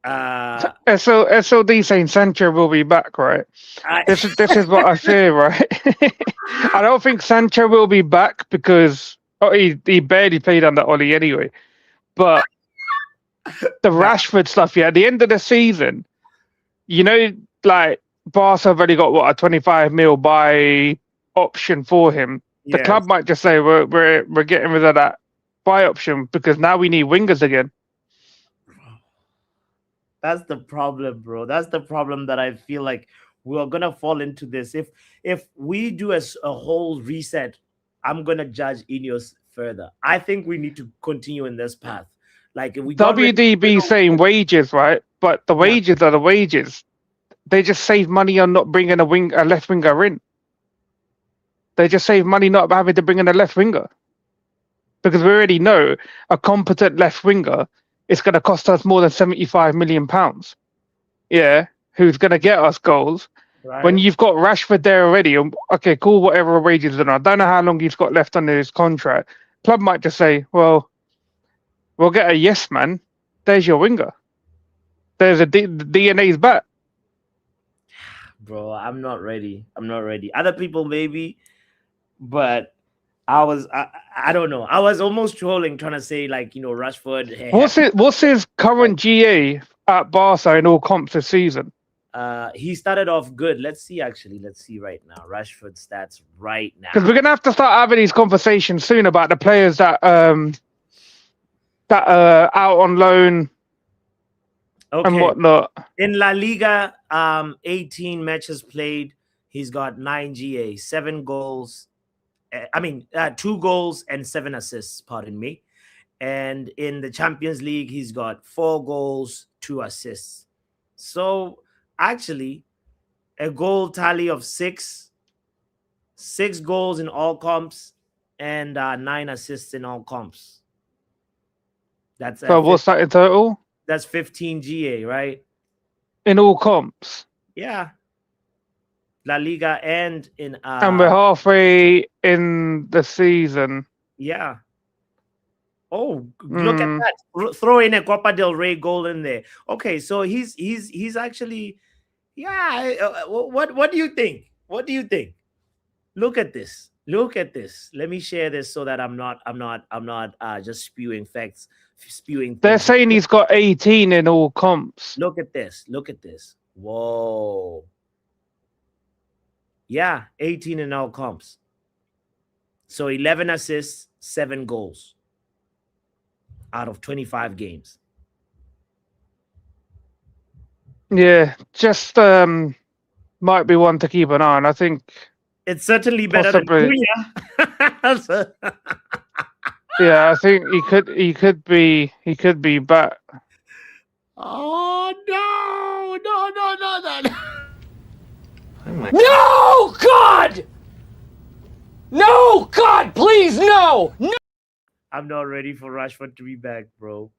SOD saying Sancho will be back, right? This is what I fear, right? I don't think Sancho will be back because he barely played under Oli anyway. But the Rashford stuff, yeah, at the end of the season, you know, like Barca have already got a 25 mil buy option for him. The club might just say we're getting rid of that buy option because now we need wingers again. That's the problem, bro. That's the problem that I feel like we're gonna fall into this. If we do a whole reset, I'm gonna judge Ineos further. I think we need to continue in this path. Like if we WDB saying wages, right? But the wages are the wages. They just save money on not bringing a left winger in. They just save money not having to bring in a left winger. Because we already know a competent left winger is going to cost us more than £75 million. Yeah, who's going to get us goals? Right. When you've got Rashford there already, okay, cool, whatever wages are. I don't know how long he's got left under his contract. Club might just say, well, we'll get a yes man. There's your winger. There's the DNA's back. Bro, I'm not ready. Other people maybe, but I don't know. I was almost trolling, trying to say like, you know, Rashford. What's his current GA at Barca in all comps this season? He started off good. Let's see right now. Rashford stats right now. Because we're gonna have to start having these conversations soon about the players that are out on loan and whatnot. In La Liga, 18 matches played. He's got 9 GA, 7 goals. 2 goals and 7 assists, pardon me. And in the Champions League, he's got 4 goals, 2 assists. So actually, a goal tally of 6 goals in all comps and 9 assists in all comps. That's so what's that in total? That's 15 GA, right? In all comps? Yeah. La Liga and in and we're halfway in the season. Yeah. Oh, look at that! Throw in a Copa del Rey goal in there. Okay, so he's actually, yeah. What do you think? What do you think? Look at this. Look at this. Let me share this so that I'm not just spewing facts, spewing They're things. saying he's got 18 in all comps. Look at this. Look at this. Whoa. Yeah, 18 in all comps. So 11 assists, 7 goals out of 25 games. Yeah, just might be one to keep an eye on. I think it's certainly better than Cunha. Yeah, I think he could be back. Oh no. Oh my no, God! No, God, please, no! No! I'm not ready for Rashford to be back, bro.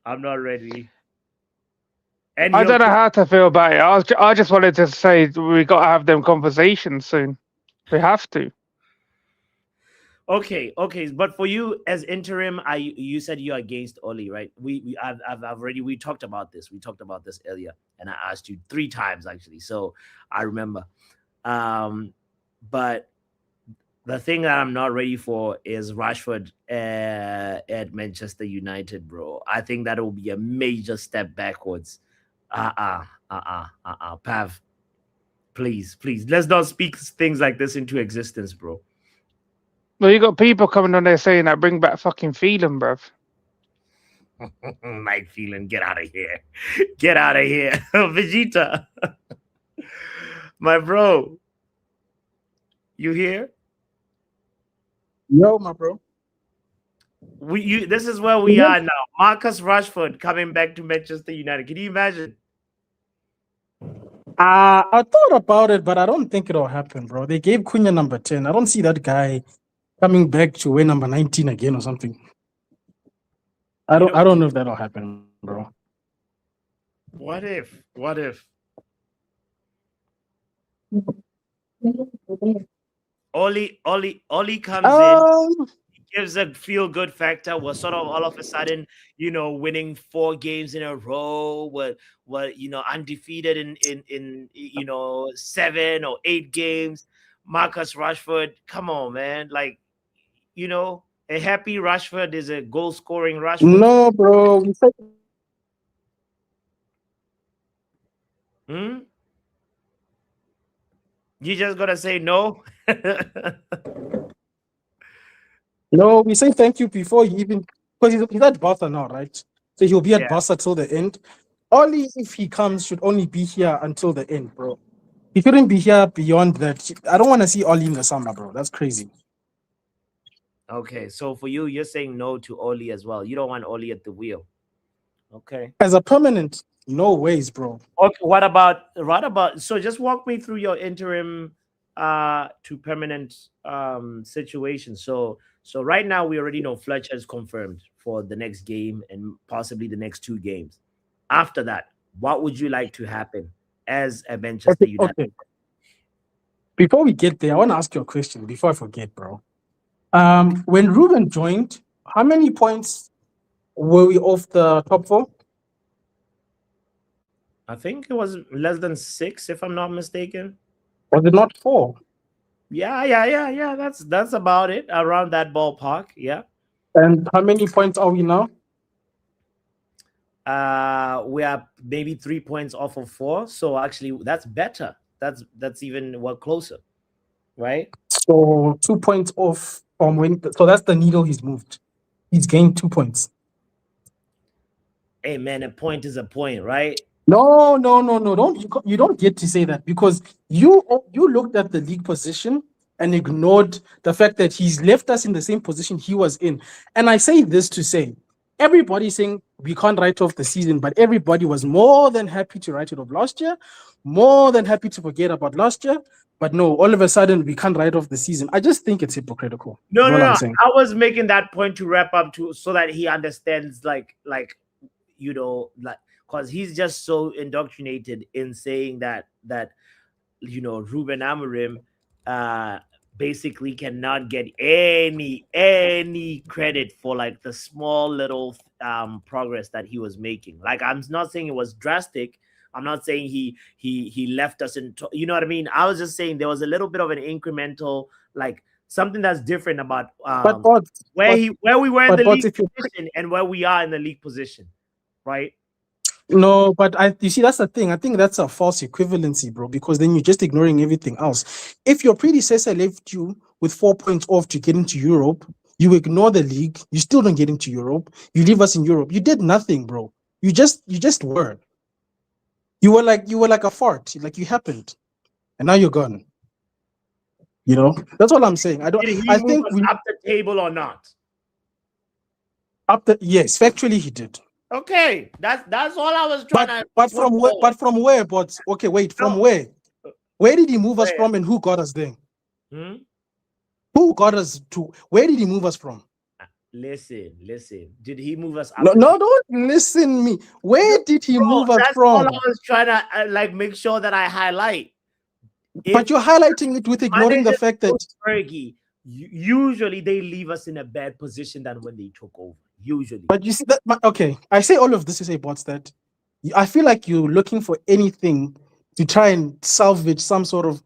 I'm not ready. And I don't know how to feel about it. I just wanted to say we got to have them conversations soon. We have to. Okay. But for you as interim, you said you're against Oli, right? I've already talked about this. We talked about this earlier, and I asked you 3 times actually. So I remember. But the thing that I'm not ready for is Rashford at Manchester United, bro. I think that will be a major step backwards. Pav, please, let's not speak things like this into existence, bro. Well, you got people coming on there saying that bring back fucking Phelan, bruv. Mike Phelan, get out of here. Get out of here. Vegeta. My bro. You here? Yo, my bro. This is where we are now. Marcus Rashford coming back to Manchester United. Can you imagine? I thought about it, but I don't think it'll happen, bro. They gave Cunha number 10. I don't see that guy coming back to wear number 19 again or something. I don't know if that'll happen, bro. What if? Oli comes in, he gives a feel-good factor. We're sort of all of a sudden, winning 4 games in a row. We're undefeated in 7 or 8 games. Marcus Rashford, come on, man. Like, a happy Rashford is a goal-scoring Rashford. No, bro. You just gotta say no. No, we say thank you before he even, because he's at Barca now, right? So he'll be at Barca till the end. Only if he comes should only be here until the end, bro. He couldn't be here beyond that. I don't want to see Oli in the summer, bro. That's crazy. Okay, so for you, you're saying no to Oli as well. You don't want Oli at the wheel. Okay. As a permanent, no ways, bro. Okay, what about so just walk me through your interim to permanent situation. So right now we already know Fletcher is confirmed for the next game and possibly the next 2 games. After that, what would you like to happen as a Manchester United? Okay. Before we get there, I want to ask you a question before I forget, bro. When Ruben joined, how many points were we off the top 4? I think it was less than 6, if I'm not mistaken. Was it not 4? Yeah. That's about it, around that ballpark. Yeah. And how many points are we now? We are maybe 3 points off of 4. So actually, that's better. That's even closer, right? So 2 points off from when. So that's the needle he's moved. He's gained 2 points. Hey man, a point is a point, right? No. You don't get to say that, because you looked at the league position and ignored the fact that he's left us in the same position he was in. And I say this to say, everybody's saying we can't write off the season, but everybody was more than happy to write it off last year, more than happy to forget about last year. But no, all of a sudden we can't write off the season. I just think it's hypocritical. No. I was making that point to wrap up so that he understands, because he's just so indoctrinated in saying that Ruben Amorim basically cannot get any credit for the small little progress that he was making. I'm not saying it was drastic. I'm not saying he left us in, you know what I mean? I was just saying there was a little bit of an incremental something that's different about but where we were in the league if you position and where we are in the league position, right? no, but you see, that's the thing. I think that's a false equivalency, bro, because then you're just ignoring everything else. If your predecessor left you with 4 points off to get into Europe, you ignore the league, you still don't get into Europe, you leave us in Europe. You did nothing, bro. You just were. You were like a fart, like you happened, and now you're gone. You know, that's all I'm saying. Did he I move think us we up the table or not? yes, factually he did. Okay, that's all I was trying to. But from where? But from where? But okay, wait. From where? Where did he move us from, and who got us there? Who got us to? Where did he move us from? Listen. Did he move us up? No, don't listen me. Where did he move us from? That's all I was trying to make sure that I highlight. But you're highlighting it with ignoring the fact that Fergie, usually they leave us in a bad position than when they took over. Usually. But you see that, okay, I say all of this to say, Bots, that I feel like you're looking for anything to try and salvage some sort of.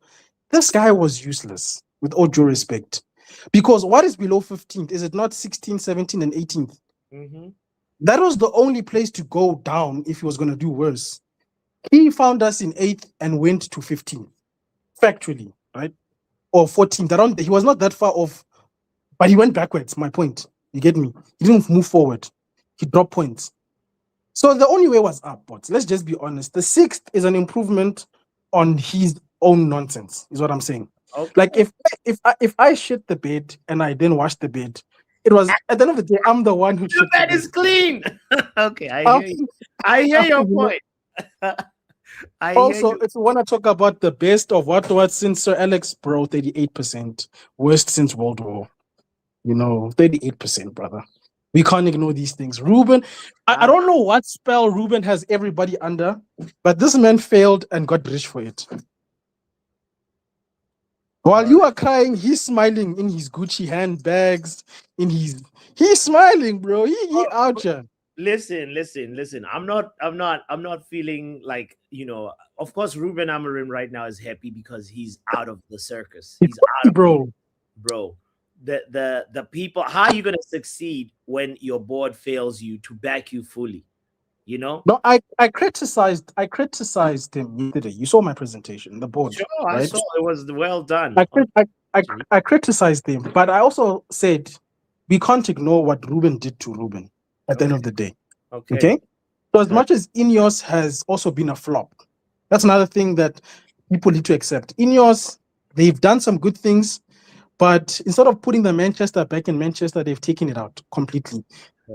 This guy was useless, with all due respect, because what is below 15th? Is it not 16th, 17th, and 18th? That was the only place to go down if he was going to do worse. He found us in 8th and went to 15th, factually, right? Or 14th. He was not that far off, but he went backwards. My point. You get me? He didn't move forward. He dropped points. So the only way was up. But let's just be honest. The 6th is an improvement on his own nonsense, is what I'm saying. Okay. Like if I shit the bed and I then wash the bed, it was at the end of the day, I'm the one who Your shit the bed bed. is clean. Okay, I hear you. I hear your point. Also, if you want to talk about the best of what since Sir Alex, bro, 38%. Worst since World War. 38%, brother. We can't ignore these things. Ruben, I don't know what spell Ruben has everybody under, but this man failed and got rich for it. While you are crying, he's smiling in his Gucci handbags, he's smiling, bro. He out here. Listen. I'm not feeling like, of course, Ruben Amorim right now is happy because he's out of the circus. He's out of bro. The people, how are you gonna succeed when your board fails you to back you fully? No, I criticized him yesterday. You saw my presentation, the board. Sure, right? I saw it was well done. I criticized him, but I also said we can't ignore what Ruben did to Ruben at the end of the day. Okay? So as much as Ineos has also been a flop, that's another thing that people need to accept. Ineos, they've done some good things, but instead of putting the Manchester back in Manchester, they've taken it out completely.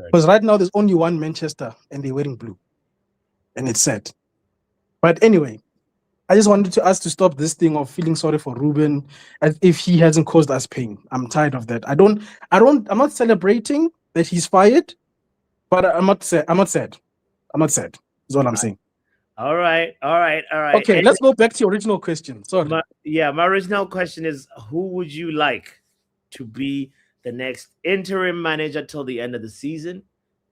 Because right now there's only one Manchester and they're wearing blue. And it's sad. But anyway, I just wanted to ask to stop this thing of feeling sorry for Ruben as if he hasn't caused us pain. I'm tired of that. I'm not celebrating that he's fired, but I'm not sad. Is what I'm saying. All right. Okay, let's go back to your original question. Sorry. My original question is, who would you like to be the next interim manager till the end of the season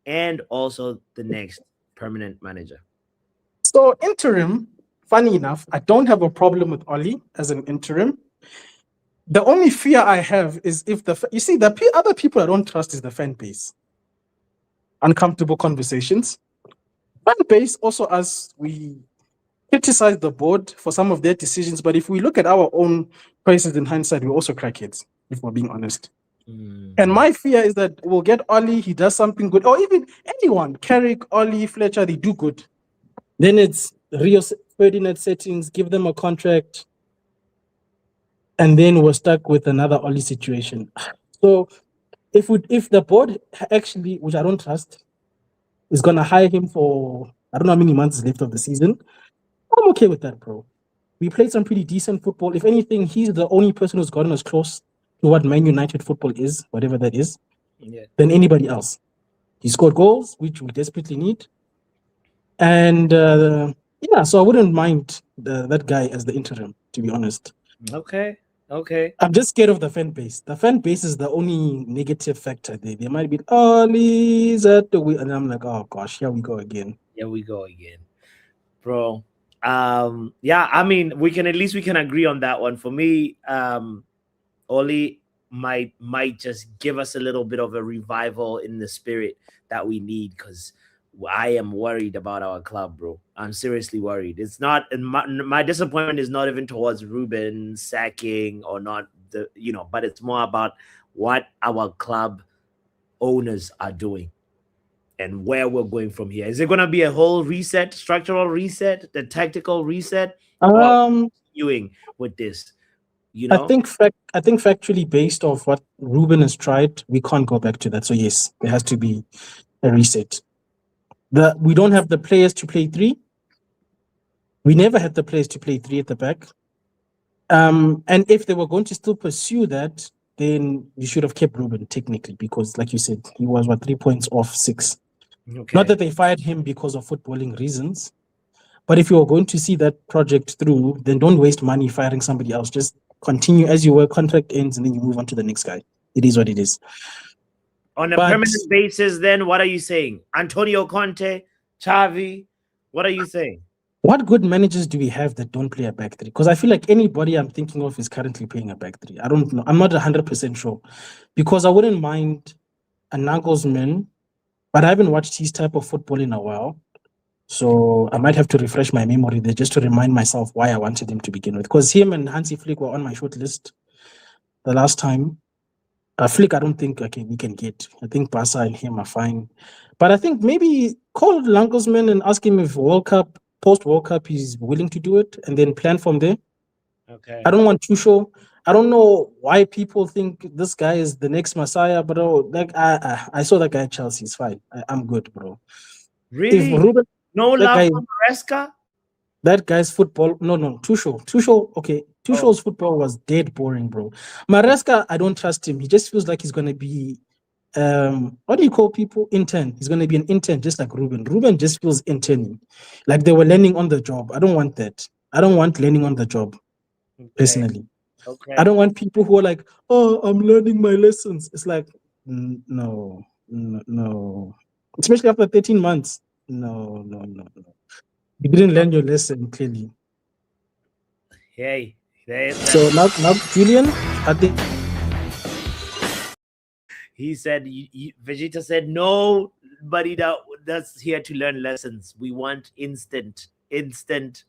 and also the next permanent manager? So interim, funny enough, I don't have a problem with Oli as an interim. The only fear I have is if the other people I don't trust is the fan base. Uncomfortable conversations. Fan base, also us, we criticize the board for some of their decisions, but if we look at our own choices in hindsight, we also crackheads, if we're being honest. And my fear is that we'll get Oli, he does something good, or even anyone, Carrick, Oli, Fletcher, they do good. Then it's Rio Ferdinand settings, give them a contract, and then we're stuck with another Oli situation. So if the board actually, which I don't trust, is gonna hire him for I don't know how many months left of the season, I'm okay with that, bro. We played some pretty decent football. If anything, he's the only person who's gotten us close to what Man United football is, whatever that is, than anybody else. He scored goals, which we desperately need. And so I wouldn't mind that guy as the interim, to be honest. Okay. I'm just scared of the fan base. The fan base is the only negative factor there. They might be, Li's at the wheel. And I'm like, oh gosh, here we go again. Bro. I mean, we can agree on that one. For me, Oli, might just give us a little bit of a revival in the spirit that we need, because I am worried about our club, bro. I'm seriously worried. It's not, and my disappointment is not even towards Ruben sacking or not, but it's more about what our club owners are doing and where we're going from here. Is it going to be a whole reset, structural reset, the tactical reset, or continuing with this? I think factually, based off what Ruben has tried, we can't go back to that. So yes, there has to be a reset. We don't have the players to play 3. We never had the players to play 3 at the back. And if they were going to still pursue that, then you should have kept Ruben technically, because like you said, he was 3 points off 6. Okay. Not that they fired him because of footballing reasons, but if you are going to see that project through, then don't waste money firing somebody else. Just continue as you were, contract ends, and then you move on to the next guy. It is what it is. On a permanent basis, then, what are you saying? Antonio Conte, Xavi, what are you saying? What good managers do we have that don't play a back 3? Because I feel like anybody I'm thinking of is currently playing a back 3. I don't know. I'm not 100% sure. Because I wouldn't mind a Nagelsmann, but I haven't watched his type of football in a while. So I might have to refresh my memory there just to remind myself why I wanted him to begin with. Because him and Hansi Flick were on my short list the last time. Flick, I don't think we can get. I think Barca and him are fine. But I think maybe call Nagelsmann and ask him if post-World Cup, he's willing to do it, and then plan from there. Okay. I don't want Tuchel. I don't know why people think this guy is the next Messiah, but I saw that guy at Chelsea. It's fine. I'm good, bro. Really? If Ruben, no love for Maresca? That guy's football, no, Tuchel, okay. Tuchel's football was dead boring, bro. Maresca, I don't trust him. He just feels like he's going to be, what do you call people? Intern. He's going to be an intern, just like Ruben. Ruben just feels interning. Like they were learning on the job. I don't want that. I don't want learning on the job, personally. Okay. I don't want people who are like, oh, I'm learning my lessons. It's like, no. Especially after 13 months. No. You didn't learn your lesson, clearly. Hey. So now Julian, I think he said, Vegeta said, nobody that's here to learn lessons. We want instant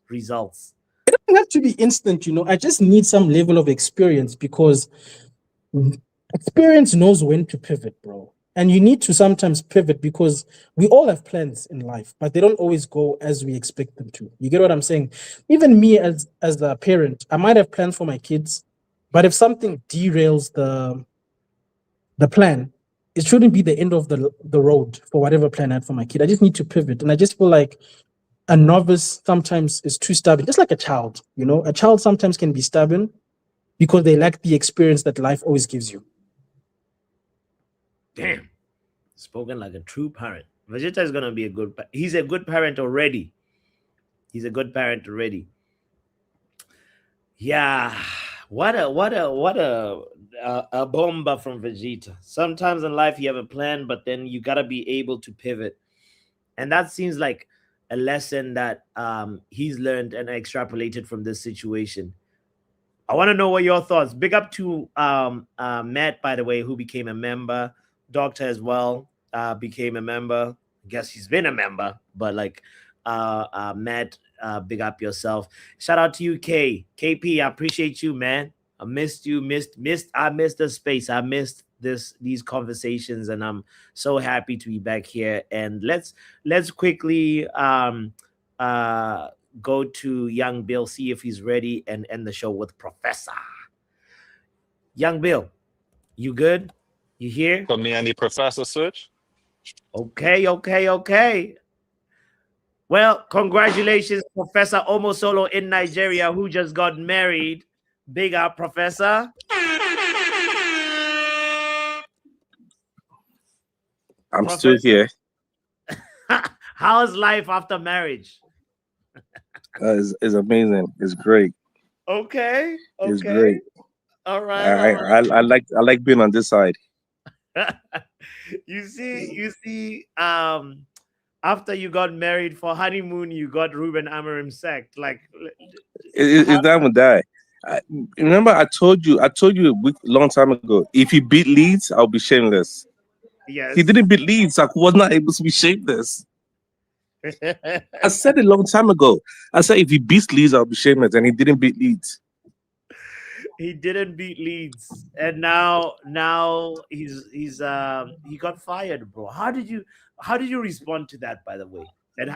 results. It doesn't have to be instant, I just need some level of experience, because experience knows when to pivot, bro. And you need to sometimes pivot, because we all have plans in life, but they don't always go as we expect them to. You get what I'm saying? Even me as a parent, I might have plans for my kids, but if something derails the plan, it shouldn't be the end of the road for whatever plan I had for my kid. I just need to pivot. And I just feel like a novice sometimes is too stubborn, just like a child. A child sometimes can be stubborn because they lack the experience that life always gives you. Damn. Spoken like a true parent. Vegeta is going to be he's a good parent already. Yeah. What a bomba from Vegeta. Sometimes in life you have a plan, but then you got to be able to pivot. And that seems like a lesson that he's learned and extrapolated from this situation. I want to know what your thoughts. Big up to Matt, by the way, who became a member. Doctor as well became a member. I guess he's been a member, but Matt, big up yourself. Shout out to you, KP. I appreciate you, man. I missed you. I missed the space. I missed these conversations, and I'm so happy to be back here. And let's quickly go to Young Bill, see if he's ready, and end the show with Professor. Young Bill, you good? You here? For me, any professor switch? Okay. Well, congratulations, Professor Omosolo in Nigeria, who just got married. Big up, Professor. I'm still here. How's life after marriage? It's amazing. It's great. Okay. It's great. All right. I like being on this side. You see, after you got married for honeymoon, you got Ruben Amorim sacked. It's that would die. Remember, I told you a long time ago. If he beat Leeds, I'll be shameless. Yes. He didn't beat Leeds. I was not able to be shameless. I said it a long time ago. I said if he beats Leeds, I'll be shameless, and he didn't beat Leeds. He didn't beat Leeds, and now he got fired, bro. How did you respond to that, by the way? And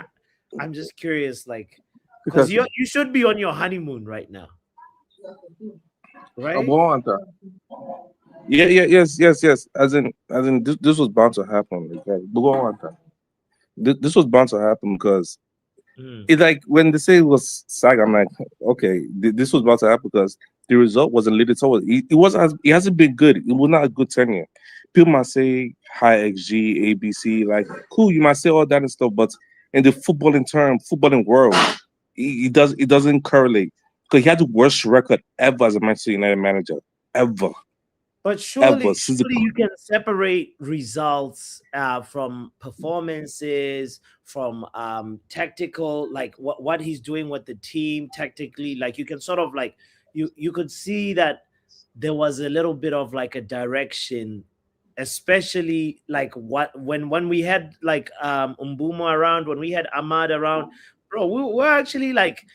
I'm just curious, like, because Because you should be on your honeymoon right now, I right? want that. Yes. As in, this was bound to happen. Okay? But go on that. This was bound to happen because it's like when they say it was sack, I'm like, okay, this was about to happen because the result wasn't leading towards. It wasn't. It hasn't been good. It was not a good tenure. People might say high XG, ABC, like cool. You might say all that and stuff, but in the footballing world, it doesn't correlate because he had the worst record ever as a Manchester United manager ever. But surely Since the you can separate results from performances, from tactical, like what he's doing with the team tactically. Like you can sort of like you could see that there was a little bit of like a direction, especially like when we had like Mbuma around, when we had Ahmad around, bro, we're actually like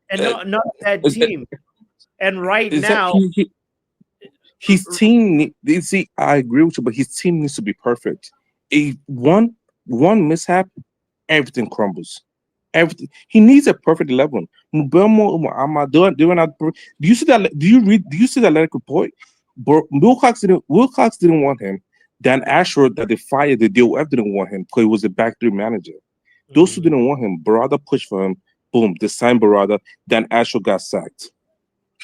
and not a bad team. And right now. His team, see, I agree with you, but his team needs to be perfect. One mishap, everything crumbles. Everything. He needs a perfect 11. Do you see that? Do you see that Athletic report? Wilcox didn't want him. Dan Ashworth that they fired, the DOF didn't want him because he was a back three manager. Those who didn't want him, Barada pushed for him. Boom, they signed Barada. Dan Ashworth got sacked.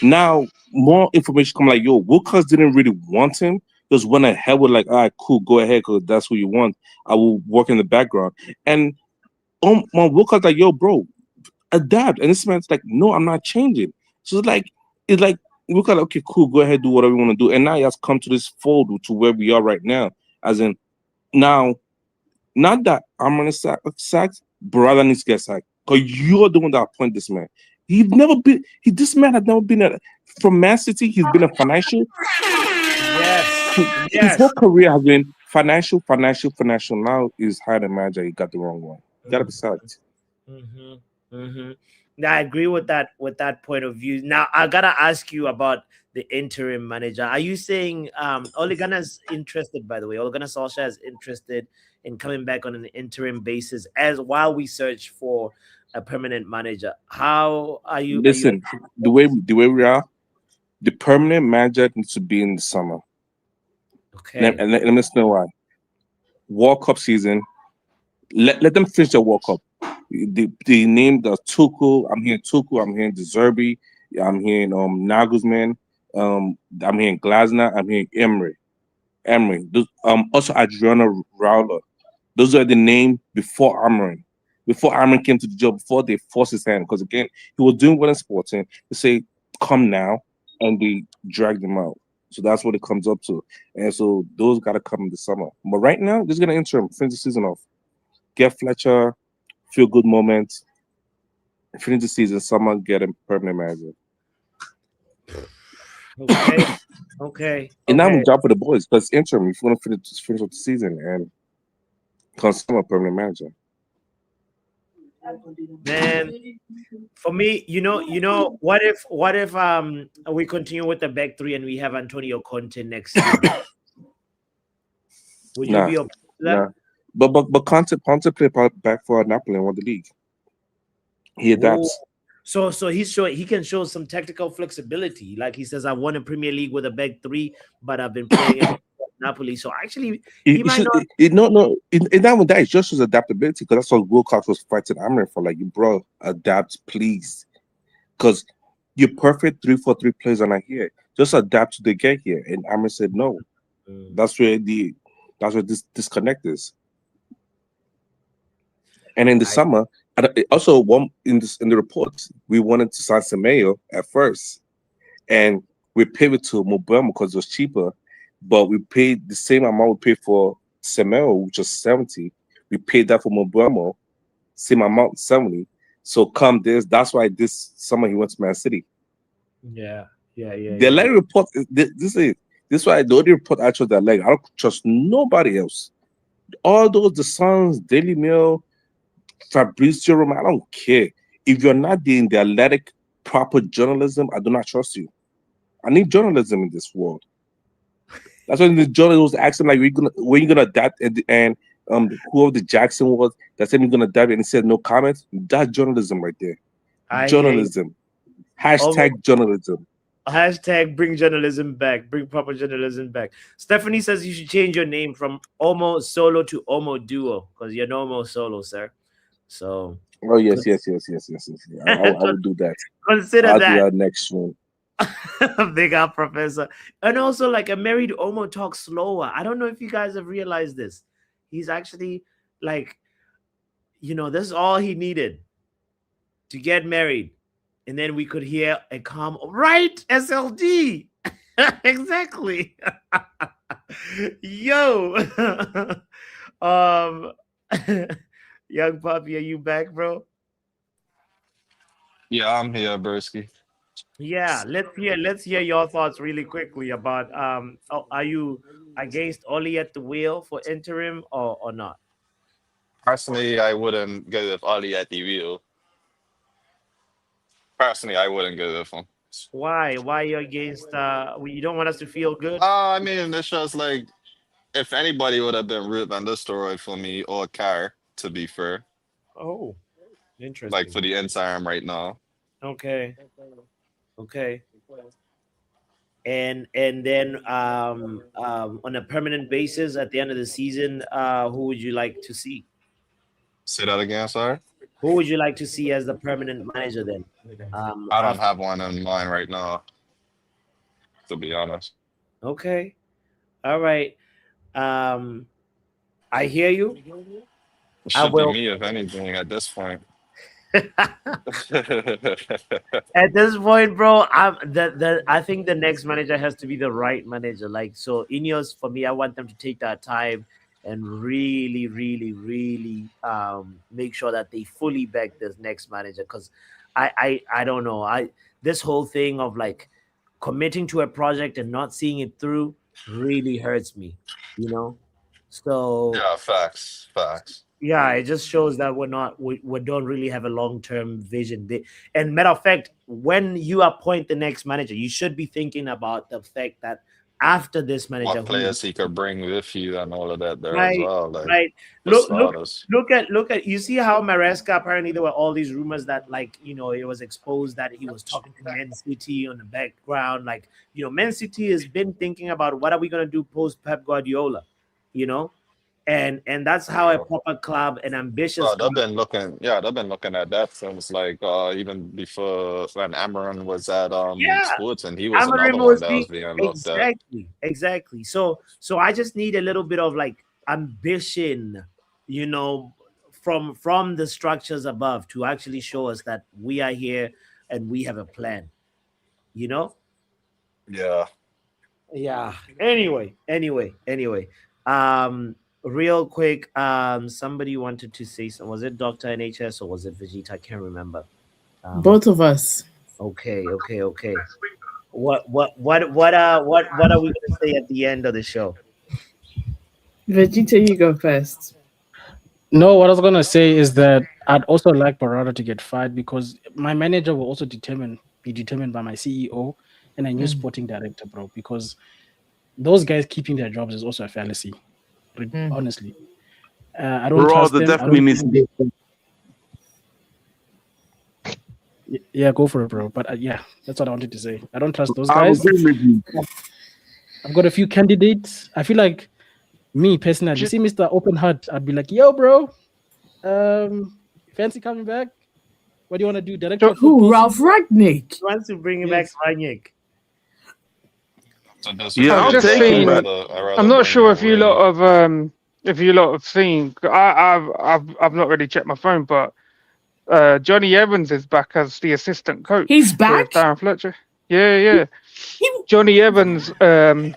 Now more information come like, yo, Wilcox didn't really want him. Just went ahead with like, all right, cool, go ahead, because that's what you want. I will work in the background. And Wilcox like, yo, bro, adapt. And this man's like, no, I'm not changing. So it's like Wilcox, okay, cool, go ahead, do whatever you want to do. And now he has come to this fold to where we are right now. As in, now, not that I'm gonna sacked, brother needs to get sacked. Because you're the one that appointed this man. This man had never been from Man City. He's been a financial. Yes. His whole career has been financial. Now he's hired a manager. He got the wrong one. You gotta be sacked. Now I agree with that point of view. Now I gotta ask you about the interim manager. Are you saying Ole Gunnar's interested? By the way, Ole Gunnar Solskjær is interested in coming back on an interim basis as while we search for a permanent manager. How are you? Listen, the way we are, the permanent manager needs to be in the summer. Okay. And let me know why. World Cup season. Let them finish the World Cup. They named the Tuchel. I'm hearing Tuchel. I'm hearing De Zerbi. I'm hearing Nagelsmann. I'm hearing Glasner. I'm hearing Emery. Also Adriano Raula. Those are the names before Amorim. Before Amorim came to the job, before they forced his hand, because again, he was doing well in Sporting. They say, come now, and they dragged him out. So that's what it comes up to. And so those got to come in the summer. But right now, just going to interim, finish the season off. Get Fletcher, feel good moments, finish the season, summer, get a permanent manager. Okay. And now we job for the boys, because interim, if you want to finish up the season and become a permanent manager. Man, for me, you know, what if we continue with the back three and we have Antonio Conte next season? Would you be open to that? Nah. But Conte played back for Napoli and won the league. He adapts. So he can show some tactical flexibility. Like he says, I won a Premier League with a back three, but I've been playing at Napoli. So actually, he might not. No. In that one, that is just his adaptability, because that's what Wilcox was fighting Amorim for. Like, bro, adapt, please, because your perfect 3-4-3 players are not here. Just adapt to the get here. And Amorim said no. That's where this disconnect is. And in the summer, also in the reports, we wanted to sign Semedo at first, and we pivoted to Mbeumo because it was cheaper. But we paid the same amount we paid for Semedo, which was 70. We paid that for Mbeumo, same amount, 70. So that's why this summer he went to Man City. Yeah. The leg report. This is why the only report I trust that leg. I don't trust nobody else. All those the Suns, Daily Mail, Fabrizio Romano. I don't care if you're not doing the athletic proper journalism. I do not trust you. I need journalism in this world. That's when the journalist was asking like, when you gonna adapt? And whoever the Jackson was that said we're gonna adapt, and he said no comments. That's journalism right there. Journalism. Hashtag journalism. Hashtag bring journalism back. Bring proper journalism back. Stephanie says you should change your name from Omo Solo to Omo Duo because you're no more solo, sir. So. Oh yes. I will do that. Consider I'll that. do that next one. Big up, Professor. And also, like, a married Omo talks slower. I don't know if you guys have realized this. He's actually like, this is all he needed to get married. And then we could hear a calm, right? SLD. Exactly. Yo. Young Puppy, are you back, bro? Yeah, I'm here, Bursky. Yeah, let's hear your thoughts really quickly about are you against Oli at the wheel for interim or not? Personally, I wouldn't go with Ali at the wheel. Personally, I wouldn't go with him. Why? Why are you against you don't want us to feel good? I mean, it's just like if anybody would have been Ruben destroyed for me or Car, to be fair. Oh, interesting. Like for the interim right now. Okay. And then on a permanent basis at the end of the season, who would you like to see? Say that again, sorry. Who would you like to see as the permanent manager then? I don't have one in mind right now, to be honest. Okay. All right. I hear you. It should be me, if anything, at this point. At this point, bro, I think the next manager has to be the right manager. Like, so Ineos, for me, I want them to take that time and really, really, really make sure that they fully back this next manager. Because I don't know. This whole thing of like committing to a project and not seeing it through really hurts me, So yeah, facts. Yeah, it just shows that we don't really have a long-term vision. And matter of fact, when you appoint the next manager, you should be thinking about the fact that after this manager, What players he could bring with you and all of that there right, as well. Like, right. Look at you see how Maresca, apparently there were all these rumors that it was exposed that he was talking to Man City on the background. Like, Man City has been thinking about what are we gonna do post Pep Guardiola, And that's how a proper club, an ambitious they've been looking at that since like even before when Amorim was at Sports, and he was Amorim another one that was being looked at. Exactly. So I just need a little bit of like ambition, from the structures above to actually show us that we are here and we have a plan. Yeah. Yeah. Anyway. Real quick, somebody wanted to say something. Was it Dr. NHS or was it Vegeta? I can't remember. Both of us. Okay. What are we going to say at the end of the show? Vegeta, you go first. No, what I was gonna say is that I'd also like Barada to get fired because my manager will also be determined by my CEO and a new sporting director, bro. Because those guys keeping their jobs is also a fallacy. Honestly, I don't trust them. Definitely needs to be. Yeah, go for it, bro. But yeah, that's what I wanted to say. I don't trust those guys. I've got a few candidates. I feel like me personally, you see Mr. Open Heart, I'd be like, yo, bro, fancy coming back? What do you want to do? Director? Who? Ralph Ragnick. He wants to bring back Ragnick. Yeah, I'm not sure if you lot have seen. I've not really checked my phone, but Johnny Evans is back as the assistant coach. He's back. Darren Fletcher. Yeah. Johnny Evans has